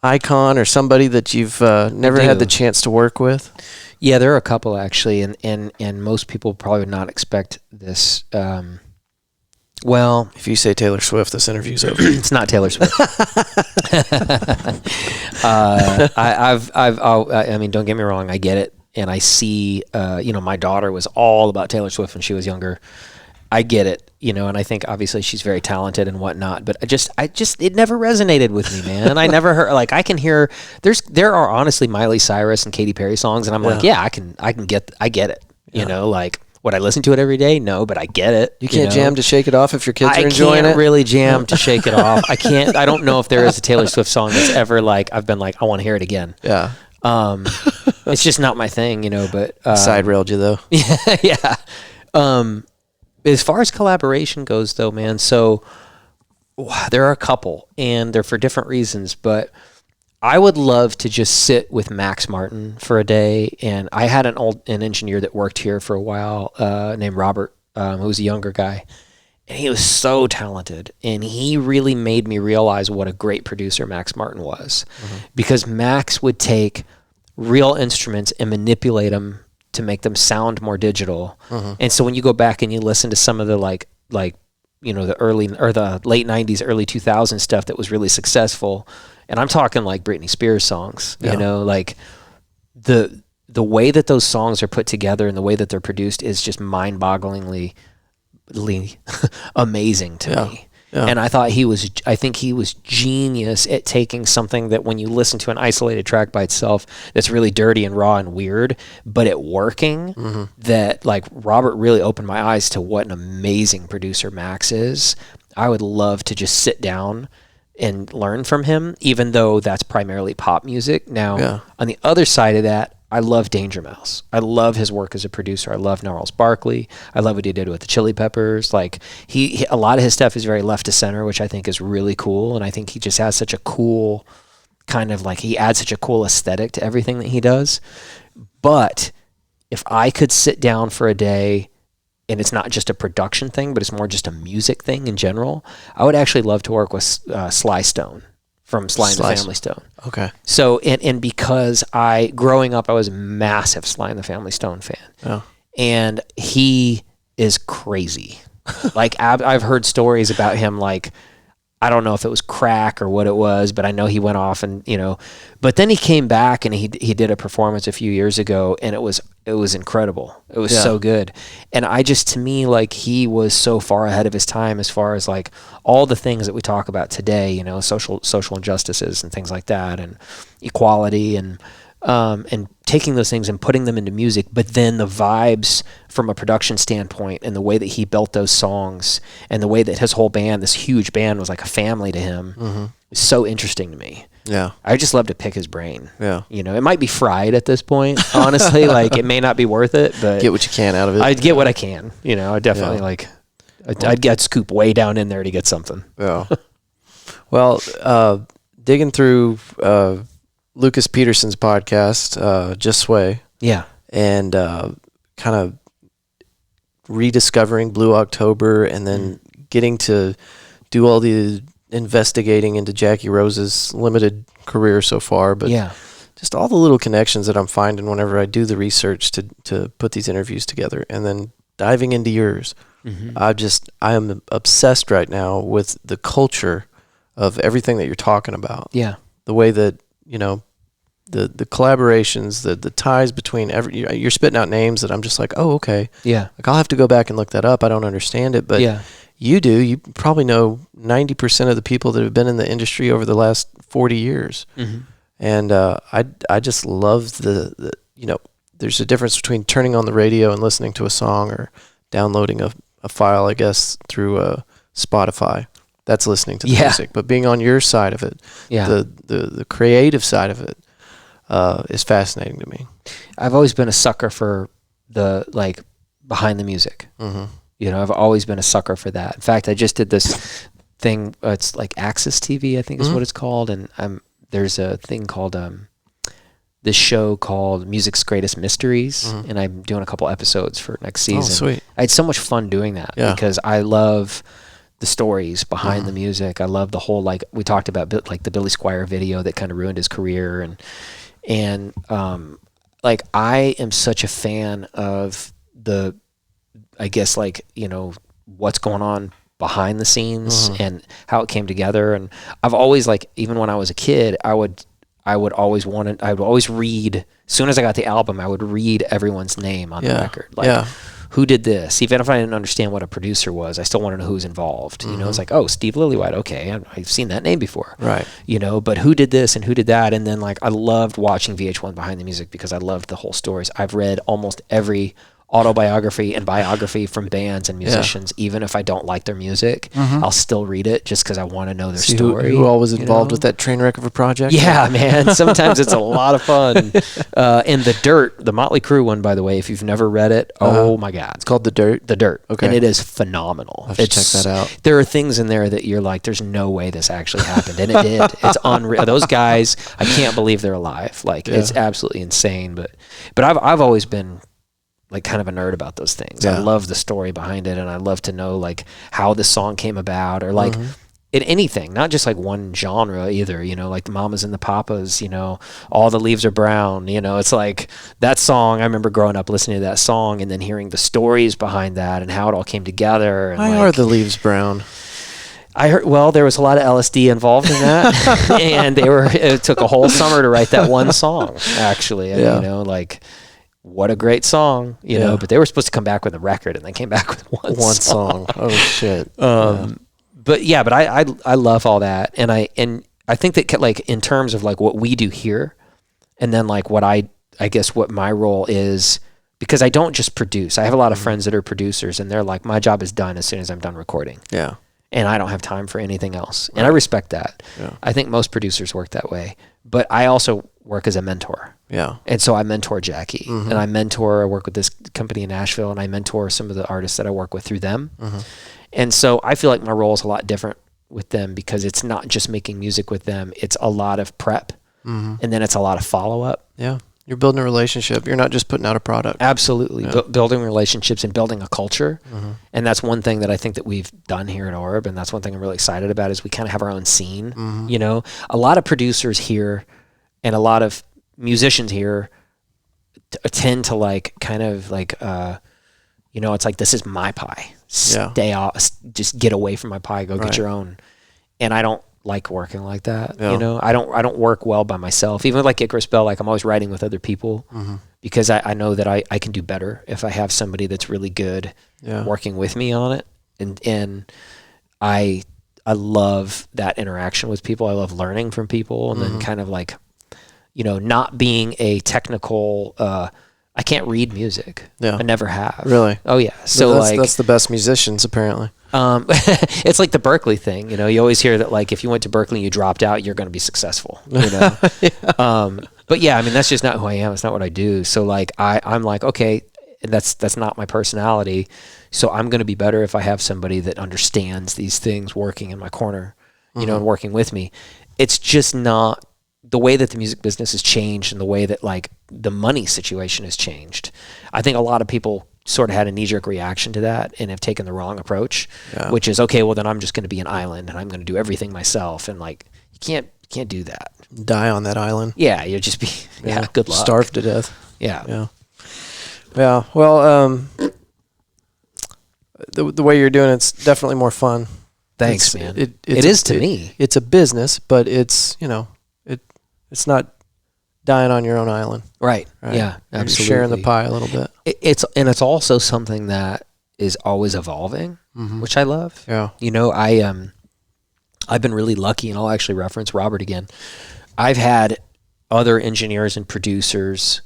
icon or somebody that you've never had the chance to work with? Yeah, there are a couple actually, and most people probably would not expect this. Well, if you say Taylor Swift, this interview's over. It's not Taylor Swift. I mean, don't get me wrong, I get it. And I see, my daughter was all about Taylor Swift when she was younger. I get it, and I think obviously she's very talented and whatnot, but it never resonated with me, man. I never heard, like, I can hear, there are honestly Miley Cyrus and Katy Perry songs, and I'm like, I get it. Like, would I listen to it every day? No, but I get it. You can't jam to Shake It Off if your kids are enjoying it? I can't really jam to Shake It Off. I don't know if there is a Taylor Swift song that's ever like, I've been like, I want to hear it again. Yeah. It's just not my thing, but side railed you though. Yeah. As far as collaboration goes though, man, so there are a couple and they're for different reasons, but I would love to just sit with Max Martin for a day. And I had an engineer that worked here for a while, named Robert, who was a younger guy. And he was so talented, and he really made me realize what a great producer Max Martin was, because Max would take real instruments and manipulate them to make them sound more digital. And so when you go back and you listen to some of the the early or the late 90s, early 2000s stuff that was really successful, and I'm talking like Britney Spears songs, like the way that those songs are put together and the way that they're produced is just mind-bogglingly amazing to me. Yeah. And I think he was genius at taking something that when you listen to an isolated track by itself that's really dirty and raw and weird, but it working, that like Robert really opened my eyes to what an amazing producer Max is. I would love to just sit down and learn from him, even though that's primarily pop music. Now, on the other side of that, I love Danger Mouse. I love his work as a producer. I love Gnarls Barkley. I love what he did with the Chili Peppers. Like he a lot of his stuff is very left to center, which I think is really cool. And I think he just has such a cool kind of like, he adds such a cool aesthetic to everything that he does. But if I could sit down for a day, and it's not just a production thing, but it's more just a music thing in general, I would actually love to work with Sly Stone from Sly and the Family Stone. Okay. So, and because growing up, I was a massive Sly and the Family Stone fan. Oh. And he is crazy. Like, I've heard stories about him, like, I don't know if it was crack or what it was, but I know he went off and, but then he came back and he did a performance a few years ago, and it was incredible. It was so good. And to me, like, he was so far ahead of his time as far as like all the things that we talk about today, social injustices and things like that, and equality, and taking those things and putting them into music, but then the vibes from a production standpoint and the way that he built those songs and the way that his whole band, this huge band, was like a family to him, is so interesting to me. Yeah. I just love to pick his brain. Yeah. It might be fried at this point, honestly. Like, it may not be worth it, but get what you can out of it. I'd get what I can. I definitely I'd scoop way down in there to get something. Yeah. Well, digging through Lucas Peterson's podcast, Just Sway. Yeah. And kind of rediscovering Blue October, and then getting to do all the investigating into Jackie Rose's limited career so far. But just all the little connections that I'm finding whenever I do the research to put these interviews together, and then diving into yours. I am obsessed right now with the culture of everything that you're talking about. Yeah. The way that, the collaborations, the ties between you're spitting out names that I'm just like, oh, okay. Yeah. Like I'll have to go back and look that up. I don't understand it, but Yeah. you probably know 90% of the people that have been in the industry over the last 40 years. Mm-hmm. And I just love the there's a difference between turning on the radio and listening to a song or downloading a file, I guess, through Spotify. That's listening to the music. But being on your side of it, the creative side of it is fascinating to me. I've always been a sucker for the behind the music. Mm-hmm. I've always been a sucker for that. In fact, I just did this thing. It's like Access TV, I think is what it's called. And there's a thing called this show called Music's Greatest Mysteries, and I'm doing a couple episodes for next season. Oh, sweet! I had so much fun doing that because I love the stories behind the music. I love the whole we talked about the Billy Squier video that kind of ruined his career, and I am such a fan of the, I guess what's going on behind the scenes and how it came together. And I've always even when I was a kid, I would always read, as soon as I got the album, I would read everyone's name on the record. Who did this? Even if I didn't understand what a producer was, I still want to know who's involved. It's like, oh, Steve Lillywhite. Okay, I've seen that name before. Right. But who did this and who did that? And then I loved watching VH1 Behind the Music because I loved the whole stories. I've read almost every autobiography and biography from bands and musicians. Even if I don't like their music, I'll still read it just because I want to know their story. Who all was involved with that train wreck of a project? Yeah, man. Sometimes it's a lot of fun. And The Dirt, the Motley Crue one, by the way, if you've never read it, oh my God. It's called The Dirt? The Dirt. Okay. And it is phenomenal. I'll have to check that out. There are things in there that you're like, there's no way this actually happened. And it did. It's unreal. Those guys, I can't believe they're alive. It's absolutely insane. But I've always been kind of a nerd about those things. I love the story behind it, and I love to know how the song came about, or in anything, not just one genre either. The Mamas and the Papas. All the leaves are brown. It's that song. I remember growing up listening to that song and then hearing the stories behind that and how it all came together. And why are the leaves brown? I heard. Well, there was a lot of LSD involved in that, and it took a whole summer to write that one song. Actually, what a great song, but they were supposed to come back with a record and they came back with one song. Oh shit. But I love all that. And I think that in terms of what we do here, and then what I guess what my role is, because I don't just produce. I have a lot of friends that are producers and they're like, my job is done as soon as I'm done recording. Yeah. And I don't have time for anything else. And I respect that. Yeah. I think most producers work that way. But I also work as a mentor. Yeah. And so I mentor Jackie. And I work with this company in Nashville, and I mentor some of the artists that I work with through them. And so I feel like my role is a lot different with them because it's not just making music with them. It's a lot of prep, and then it's a lot of follow-up. Yeah. You're building a relationship. You're not just putting out a product. Absolutely. Yeah. Building relationships and building a culture. And that's one thing that I think that we've done here at Orb, and that's one thing I'm really excited about is we kind of have our own scene. A lot of producers here and a lot of musicians here tend to it's like, this is my pie. Stay off, just get away from my pie, go get your own. And I don't like working like that. Yeah. I don't work well by myself. Even like Icarus Bell, I'm always writing with other people because I know that I can do better if I have somebody that's really good working with me on it. And I love that interaction with people. I love learning from people, and then kind of not being a technical, I can't read music. Yeah. I never have. Really? Oh yeah. So that's the best musicians apparently. It's like the Berkeley thing, you always hear that if you went to Berkeley and you dropped out, you're going to be successful, But yeah, I mean, that's just not who I am. It's not what I do. So I'm like, okay, that's not my personality. So I'm going to be better if I have somebody that understands these things working in my corner, and working with me. It's just not the way that the music business has changed and the way that the money situation has changed. I think a lot of people sort of had a knee-jerk reaction to that and have taken the wrong approach, which is, okay, well then I'm just going to be an island and I'm going to do everything myself. And you can't do that. Die on that island. Yeah. You'll just be, good luck. Starve to death. Yeah. Yeah. Yeah. Well, the way you're doing it's definitely more fun. Thanks, man. It is to me. It's a business, but it's, it's not dying on your own island. Right. Right? Yeah, You're absolutely. sharing the pie a little bit. It's also something that is always evolving, which I love. Yeah. You know, I've been really lucky, and I'll actually reference Robert again. I've had other engineers and producers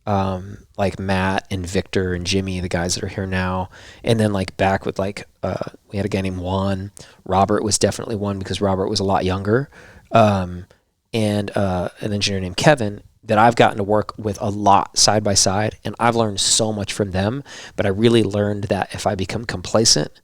like Matt and Victor and Jimmy, the guys that are here now, and then like back with like we had a guy named Juan. Robert was definitely one because Robert was a lot younger, and an engineer named Kevin that I've gotten to work with a lot side by side, and I've learned so much from them. But I really learned that if I become complacent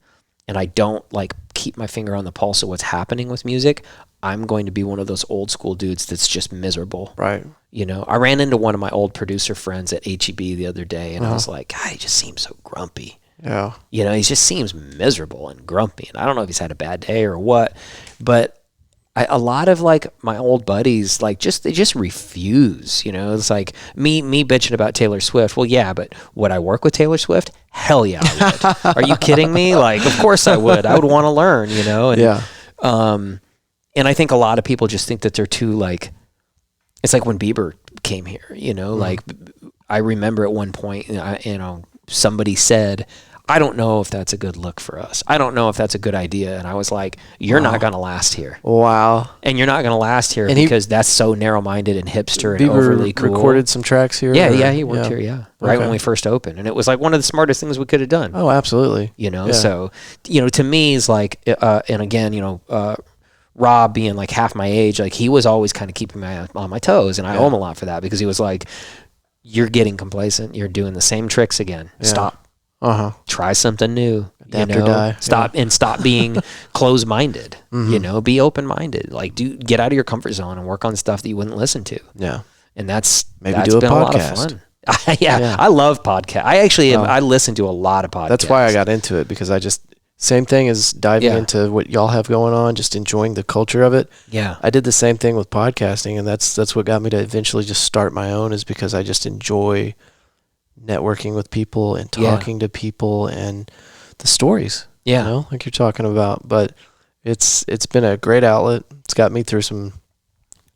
and I don't like keep my finger on the pulse of what's happening with music, I'm going to be one of those old school dudes that's just miserable. Right. You know, I ran into one of my old producer friends at HEB the other day, and I was like, God, he just seems so grumpy. Yeah. You know, he just seems miserable and grumpy. And I don't know if he's had a bad day or what, but a lot of like my old buddies, like they just refuse, you know, it's like me bitching about Taylor Swift. Well, yeah, but would I work with Taylor Swift? Hell yeah, I would. Are you kidding me? Like, of course I would. I would want to learn, you know? And, Yeah. And I think a lot of people just think that they're too like, it's like when Bieber came here, you know, like I remember at one point, you know, somebody said, I don't know if that's a good look for us. I don't know if that's a good idea. And I was like, you're not going to last here. Wow. And you're not going to last here because that's so narrow-minded and hipster and Bieber overly cool. recorded some tracks here? Yeah, he worked here, right when we first opened. And it was like one of the smartest things we could have done. Oh, absolutely. You know, so, you know, to me is like, and again, you know, Rob being like half my age, like he was always kind of keeping me on my toes. And I owe him a lot for that because he was like, you're getting complacent. You're doing the same tricks again. Yeah. Stop. Try something new. Adapt you know, or die. Stop being closed-minded. You know, be open-minded. Like, get out of your comfort zone and work on stuff that you wouldn't listen to. Yeah, and that's do a been podcast. A lot of fun. I love podcasts. I actually I listen to a lot of podcasts. That's why I got into it, because I just same thing as diving into what y'all have going on, just enjoying the culture of it. Yeah, I did the same thing with podcasting, and that's what got me to eventually just start my own, is because I just enjoy networking with people and talking to people and the stories, you know, like you're talking about. But it's been a great outlet. It's got me through some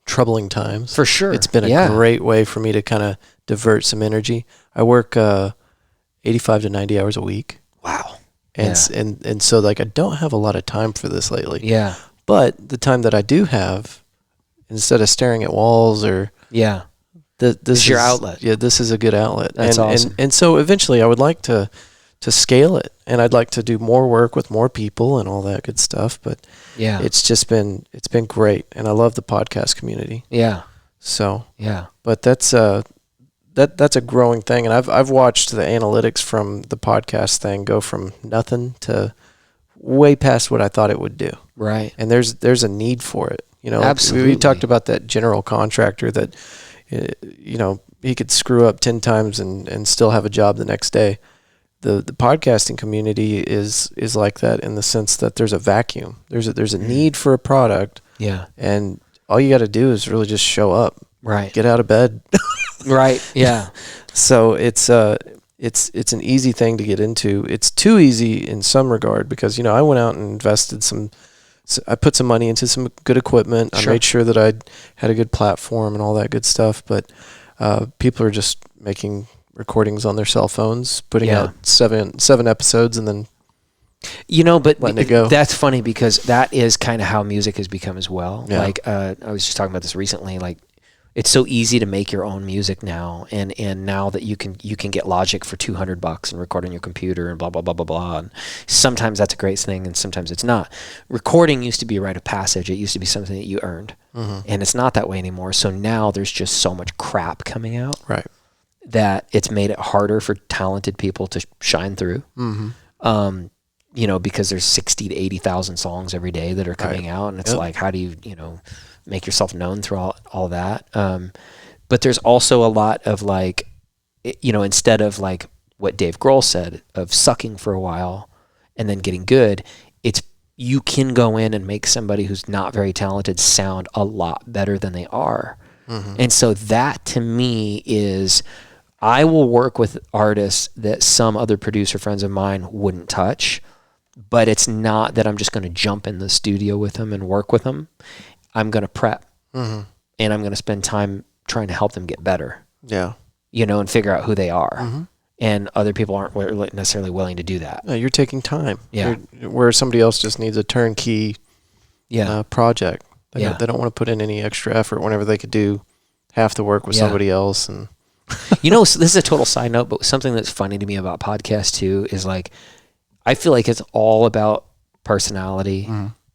troubling times. For sure. It's been a great way for me to kind of divert some energy. I work 85 to 90 hours a week. Wow. And so like I don't have a lot of time for this lately. Yeah. But the time that I do have, instead of staring at walls or this is your outlet. Yeah, this is a good outlet. That's awesome. And so eventually I would like to scale it, and I'd like to do more work with more people and all that good stuff. But it's just been great, and I love the podcast community. Yeah. So but that's a growing thing, and I've watched the analytics from the podcast thing go from nothing to way past what I thought it would do. Right. And there's a need for it. You know, absolutely. We talked about that general contractor that, you know, he could screw up 10 times and still have a job the next day. The podcasting community is like that, in the sense that there's a vacuum. There's a need for a product. Yeah. And all you got to do is really just show up. Right. Get out of bed. Right. Yeah. So it's an easy thing to get into. It's too easy in some regard, because, you know, I went out and invested I put some money into some good equipment. Sure. I made sure that I had a good platform and all that good stuff. But people are just making recordings on their cell phones, putting out seven episodes, and then letting it go. That's funny, because that is kind of how music has become as well. Yeah. Like I was just talking about this recently. Like, it's so easy to make your own music now, and now that you can get Logic for $200 and record on your computer and blah blah blah blah blah. And sometimes that's a great thing, and sometimes it's not. Recording used to be a rite of passage. It used to be something that you earned, and it's not that way anymore. So now there's just so much crap coming out, right? That it's made it harder for talented people to shine through. You know, because there's 60 to 80,000 songs every day that are coming out, and it's like, how do you make yourself known through all that? But there's also a lot of like, instead of like what Dave Grohl said of sucking for a while and then getting good, you can go in and make somebody who's not very talented sound a lot better than they are. And so that to me is, I will work with artists that some other producer friends of mine wouldn't touch, but it's not that I'm just going to jump in the studio with them and work with them. I'm going to prep, and I'm going to spend time trying to help them get better. Yeah. You know, and figure out who they are. And other people aren't necessarily willing to do that. No, you're taking time. Yeah. Where somebody else just needs a turnkey project. They don't want to put in any extra effort whenever they could do half the work with somebody else. And you know, so this is a total side note, but something that's funny to me about podcasts too is like, I feel like it's all about personality,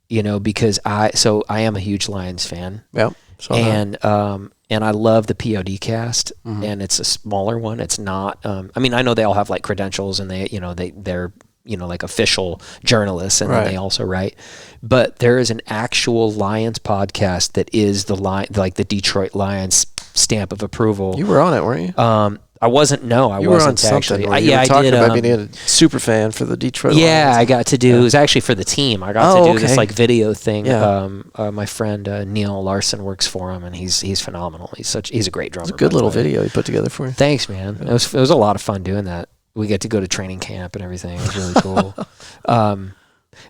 you know, because I am a huge Lions fan. Yeah. And I love the POD cast, and it's a smaller one. It's not, I mean, I know they all have like credentials and they're, you know, like official journalists, and then they also write, but there is an actual Lions podcast that is like the Detroit Lions stamp of approval. You were on it, weren't you? I wasn't. No, I wasn't actually. You were talking about being a super fan for the Detroit Lions. Yeah, I got to do. It was actually for the team. I got to do this like video thing. Yeah. My friend Neil Larson works for him, and he's phenomenal. He's a great drummer. It's a good little video he put together for you. Thanks, man. It was a lot of fun doing that. We get to go to training camp and everything. It was really cool.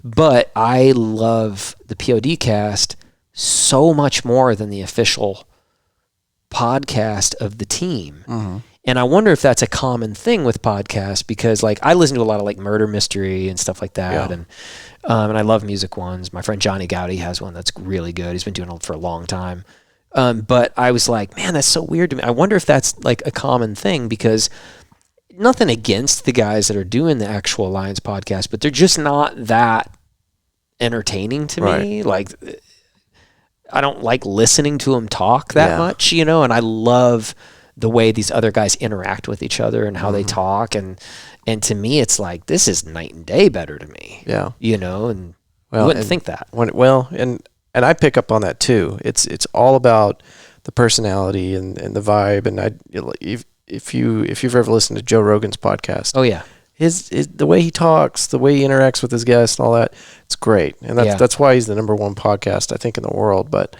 But I love the POD cast so much more than the official podcast of the team. And I wonder if that's a common thing with podcasts, because like I listen to a lot of like murder mystery and stuff like that. And I love music ones. My friend Johnny Gowdy has one that's really good. He's been doing it for a long time. But I was like, man, that's so weird to me. I wonder if that's like a common thing, because nothing against the guys that are doing the actual Lions podcast, but they're just not that entertaining to me. Like, I don't like listening to them talk that much, you know, and I love the way these other guys interact with each other and how they talk. And to me, it's like, this is night and day better to me. Yeah. You know, and you wouldn't think that. And I pick up on that too. It's all about the personality and the vibe. And if you've ever listened to Joe Rogan's podcast. Oh yeah. The way he talks, the way he interacts with his guests and all that, it's great. And that's why he's the number one podcast, I think, in the world. But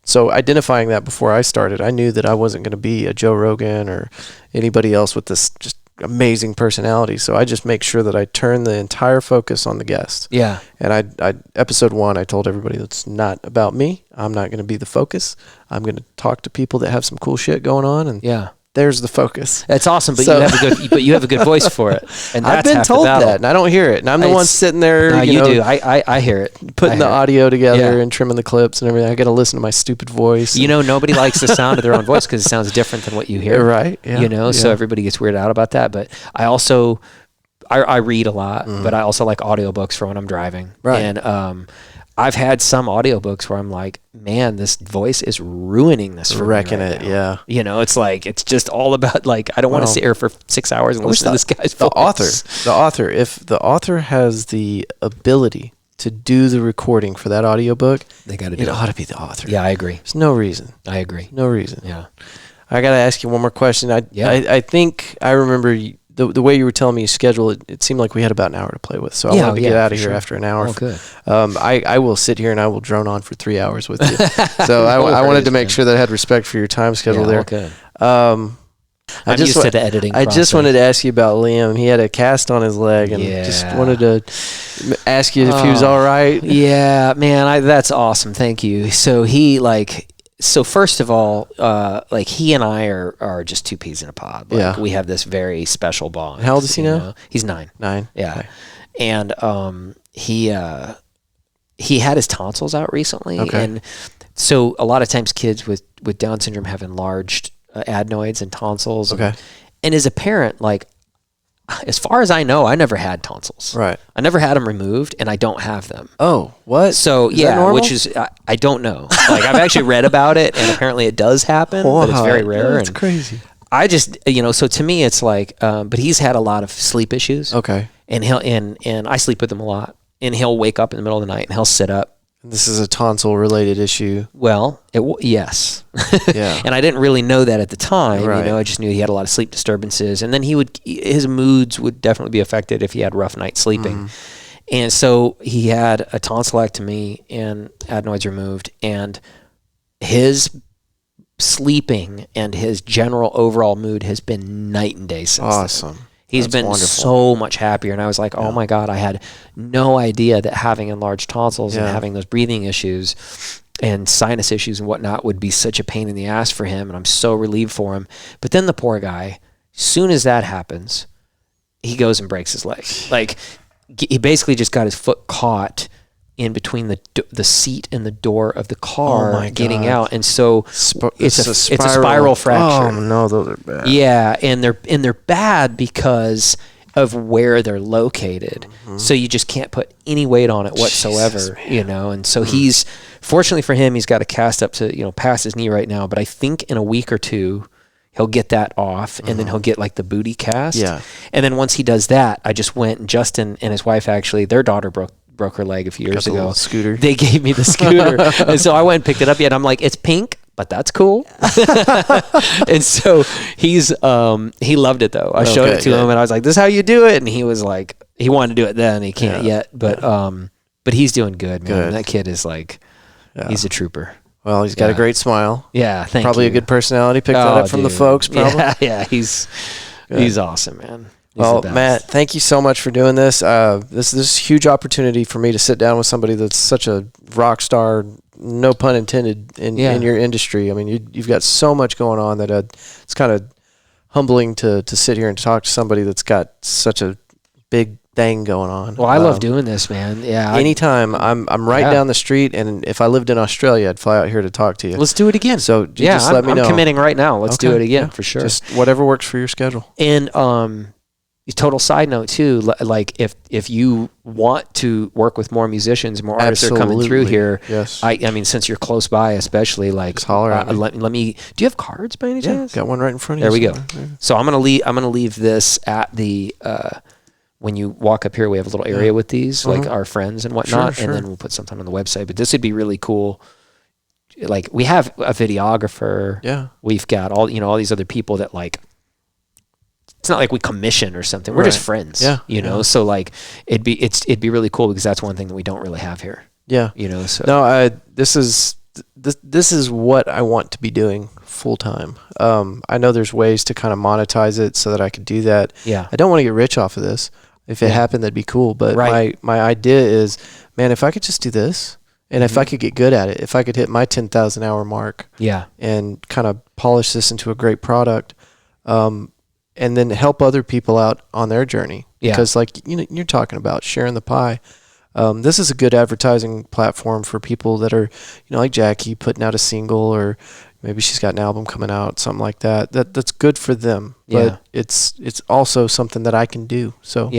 so identifying that before I started, I knew that I wasn't going to be a Joe Rogan or anybody else with this just amazing personality. So I just make sure that I turn the entire focus on the guest. Yeah. And I episode 1, I told everybody that's not about me. I'm not going to be the focus. I'm going to talk to people that have some cool shit going on. And there's the focus. That's awesome, but you have a good voice for it. And that's I've been told that, and I don't hear it. And I'm the one sitting there. No, you do. I hear it. Putting the audio together and trimming the clips and everything. I got to listen to my stupid voice. You know, nobody likes the sound of their own voice because it sounds different than what you hear. Right. Yeah. You know, so everybody gets weirded out about that. But I also, I read a lot, but I also like audiobooks for when I'm driving. Right. And I've had some audiobooks where I'm like, man, this voice is ruining this for wrecking me it. now. Yeah. You know, it's like, it's just all about like, I don't want to sit here for 6 hours and listen to this guy's voice. The author, if the author has the ability to do the recording for that audiobook, they got to do it. It ought to be the author. Yeah, I agree. There's no reason. I agree. No reason. Yeah. I got to ask you one more question. I think I remember the way you were telling me you schedule it, it seemed like we had about an hour to play with. So I wanted to get out of here after an hour. Oh, good. I will sit here and I will drone on for 3 hours with you. So I wanted to make sure that I had respect for your time schedule there. Okay. I'm used to the editing I just wanted to ask you about Liam. He had a cast on his leg, and just wanted to ask you if he was all right. Yeah, man, that's awesome. Thank you. So first of all, like he and I are just two peas in a pod. Like we have this very special bond. How old is he now? He's 9. 9. Yeah. Okay. And he had his tonsils out recently. Okay. And so a lot of times kids with Down syndrome have enlarged adenoids and tonsils. Okay. And as a parent, like, as far as I know, I never had tonsils. Right. I never had them removed, and I don't have them. Oh, what? So, is that normal? Which is, I don't know. Like, I've actually read about it, and apparently it does happen, but it's very rare. That's crazy. I just, so to me, it's like, but he's had a lot of sleep issues. Okay. And and I sleep with him a lot, and he'll wake up in the middle of the night, and he'll sit up. This is a tonsil-related issue. Well, yes. Yeah. And I didn't really know that at the time. Right. I just knew he had a lot of sleep disturbances. And then his moods would definitely be affected if he had rough nights sleeping. And so he had a tonsillectomy and adenoids removed. And his sleeping and his general overall mood has been night and day since Awesome. then. He's That's been wonderful. so much happier. And I was like, oh my God, I had no idea that having enlarged tonsils and having those breathing issues and sinus issues and whatnot would be such a pain in the ass for him. And I'm so relieved for him. But then the poor guy, as soon as that happens, he goes and breaks his leg. Like, he basically just got his foot caught in between the seat and the door of the car getting out, and so it's a spiral fracture. Oh no, those are bad. Yeah, and they're bad because of where they're located. So you just can't put any weight on it whatsoever, Jesus, you know. And so he's, fortunately for him, he's got a cast up to, you know, past his knee right now. But I think in a week or two, he'll get that off, and then he'll get like the booty cast. Yeah. And then once he does that, I just went, and Justin and his wife, actually, their daughter broke her leg a few years ago. Scooter. They gave me the scooter. And so I went and picked it up yet. I'm like, it's pink, but that's cool. And so he loved it though. I showed it to him and I was like, this is how you do it. And he was like, he wanted to do it then. He can't yet, but he's doing good, man. Good. That kid is like, he's a trooper. Well, he's got a great smile. Yeah. Probably a good personality. Picked that up from the folks, probably. Yeah. He's awesome, man. Well, Matt, thank you so much for doing this. This is a huge opportunity for me to sit down with somebody that's such a rock star, no pun intended, in your industry. I mean, you've got so much going on that it's kind of humbling to sit here and talk to somebody that's got such a big thing going on. Well, I love doing this, man. Yeah. Anytime I'm right down the street, and if I lived in Australia, I'd fly out here to talk to you. Let's do it again. So just let me know. I'm committing right now. Let's do it again for sure. Just whatever works for your schedule. And total side note too, like if you want to work with more musicians, more artists are coming through here. Yes. I mean, since you're close by, especially, like, just holler at me. Let me. Do you have cards by any chance? Got one right in front of you. you. There we go. So I'm gonna leave this at the. When you walk up here, we have a little area with these, like our friends and whatnot, and then we'll put something on the website. But this would be really cool. Like, we have a videographer. Yeah. We've got all these other people that, like, it's not like we commission or something. We're just friends. Yeah. You know, so like it'd be really cool because that's one thing that we don't really have here. Yeah. You know, so no, this is what I want to be doing full time. I know there's ways to kind of monetize it so that I could do that. Yeah. I don't want to get rich off of this. If it happened, that'd be cool. But my idea is, man, if I could just do this, and if I could get good at it, if I could hit my 10,000 hour mark, and kind of polish this into a great product, and then help other people out on their journey. Because like, you know, you're talking about sharing the pie. This is a good advertising platform for people that are, you know, like Jackie putting out a single, or maybe she's got an album coming out, something like that. That's good for them. But it's also something that I can do. So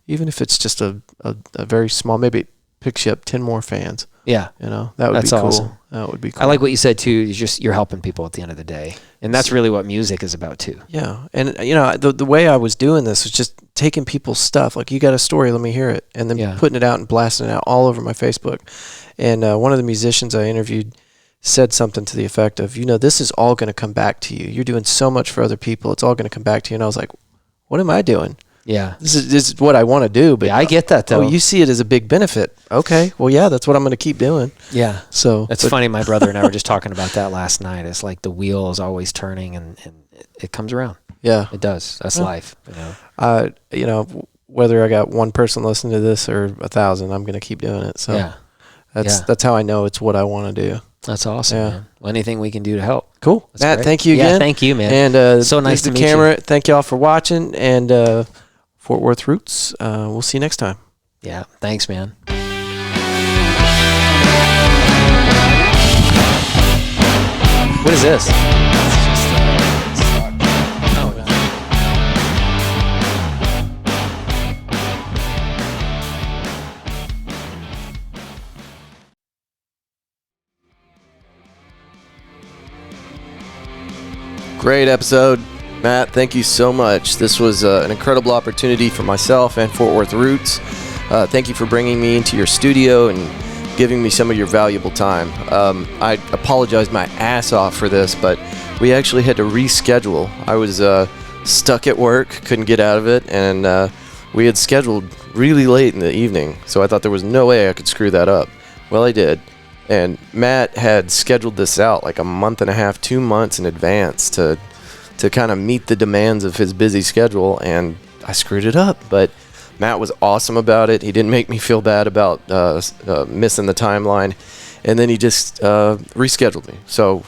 even if it's just a very small, maybe it picks you up 10 more fans. Yeah. You know, that's be cool. Awesome. That would be cool. I like what you said too. You're helping people at the end of the day. And that's really what music is about too. Yeah. And you know, the way I was doing this was just taking people's stuff. Like, you got a story, let me hear it. And then putting it out and blasting it out all over my Facebook. And one of the musicians I interviewed said something to the effect of, you know, this is all going to come back to you. You're doing so much for other people. It's all going to come back to you. And I was like, what am I doing? Yeah. This is what I want to do. But I get that though. Oh, you see it as a big benefit. Okay. Well, yeah, that's what I'm going to keep doing. Yeah. So it's funny. My brother and I were just talking about that last night. It's like the wheel is always turning, and it comes around. Yeah. It does. That's life. You know? You know, whether I got one person listening to this or 1,000, I'm going to keep doing it. So that's how I know it's what I want to do. That's awesome, man. Well, anything we can do to help. Cool. That's Matt, great. thank you again. Yeah, thank you, man. And so nice to meet camera. you. Thank y'all for watching. And Fort Worth Roots. We'll see you next time. Yeah. Thanks, man. What is this? Great episode. Matt, thank you so much. This was an incredible opportunity for myself and Fort Worth Roots. Thank you for bringing me into your studio and giving me some of your valuable time. I apologized my ass off for this, but we actually had to reschedule. I was stuck at work, couldn't get out of it, and we had scheduled really late in the evening, so I thought there was no way I could screw that up. Well, I did. And Matt had scheduled this out like a month and a half, 2 months in advance to kind of meet the demands of his busy schedule, and I screwed it up. But Matt was awesome about it. He didn't make me feel bad about missing the timeline. And then he just rescheduled me. So,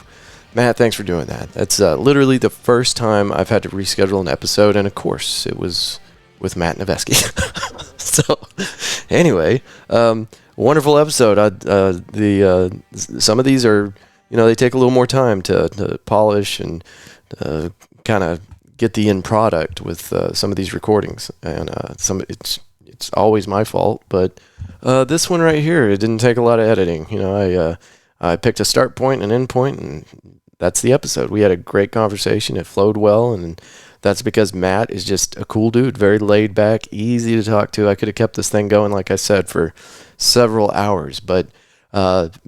Matt, thanks for doing that. That's literally the first time I've had to reschedule an episode. And, of course, it was with Matt Novesky. So, anyway, wonderful episode. Some of these are, they take a little more time to polish and kind of get the end product with some of these recordings. And it's always my fault, but this one right here, it didn't take a lot of editing. I picked a start point and an end point, and that's the episode. We had a great conversation. It flowed well, and that's because Matt is just a cool dude, very laid back, easy to talk to. I could have kept this thing going, like I said, for several hours, but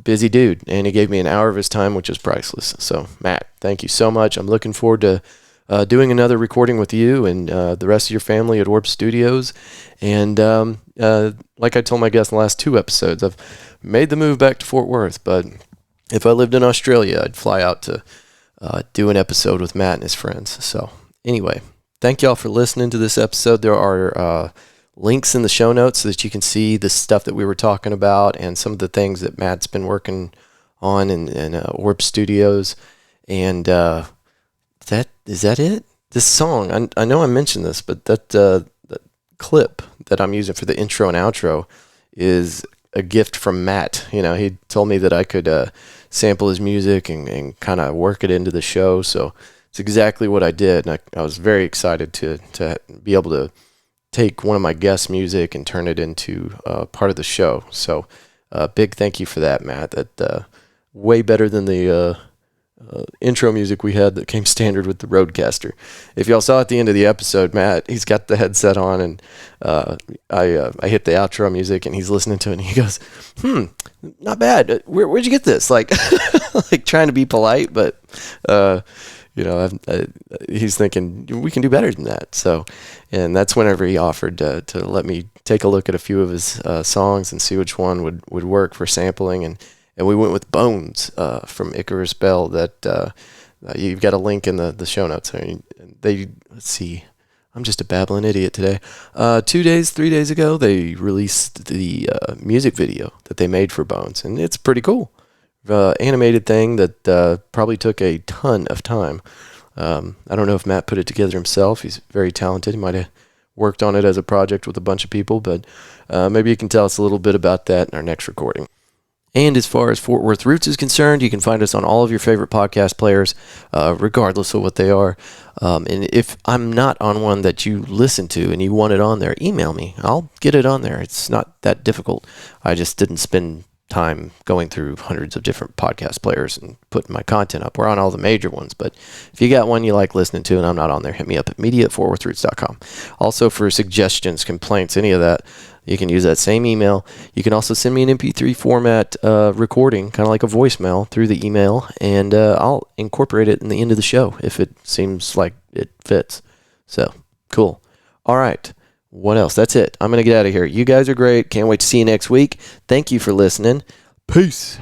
busy dude, and he gave me an hour of his time, which is priceless. So, Matt, thank you so much. I'm looking forward to doing another recording with you and the rest of your family at Orb Studios. And like I told my guests in the last 2 episodes, I've made the move back to Fort Worth, but if I lived in Australia, I'd fly out to do an episode with Matt and his friends. So anyway, thank y'all for listening to this episode. There are links in the show notes so that you can see the stuff that we were talking about and some of the things that Matt's been working on in Orb Studios. And is that it? This song, I know I mentioned this, but that clip that I'm using for the intro and outro is a gift from Matt. He told me that I could sample his music and kind of work it into the show. So it's exactly what I did. And I was very excited to be able to take one of my guest music and turn it into part of the show. So big thank you for that, Matt. That way better than the intro music we had that came standard with the Rodecaster. If y'all saw at the end of the episode, Matt, he's got the headset on, and I hit the outro music, and he's listening to it, and he goes, not bad. Where'd you get this? Like, like trying to be polite, but he's thinking we can do better than that. So, and that's whenever he offered to let me take a look at a few of his songs and see which one would work for sampling. And we went with Bones from Icarus Bell. That you've got a link in the show notes. Let's see. I'm just a babbling idiot today. 3 days ago, they released the music video that they made for Bones, and it's pretty cool. Animated thing that probably took a ton of time. I don't know if Matt put it together himself. He's very talented. He might have worked on it as a project with a bunch of people, but maybe you can tell us a little bit about that in our next recording. And as far as Fort Worth Roots is concerned, you can find us on all of your favorite podcast players, regardless of what they are. And if I'm not on one that you listen to and you want it on there, email me. I'll get it on there. It's not that difficult. I just didn't spend time going through hundreds of different podcast players and putting my content up. We're on all the major ones, but if you got one you like listening to and I'm not on there, hit me up at media@fortworthroots.com. Also, for suggestions, complaints, any of that, you can use that same email. You can also send me an MP3 format recording, kind of like a voicemail, through the email, and I'll incorporate it in the end of the show if it seems like it fits. So, cool. All right. What else? That's it. I'm going to get out of here. You guys are great. Can't wait to see you next week. Thank you for listening. Peace.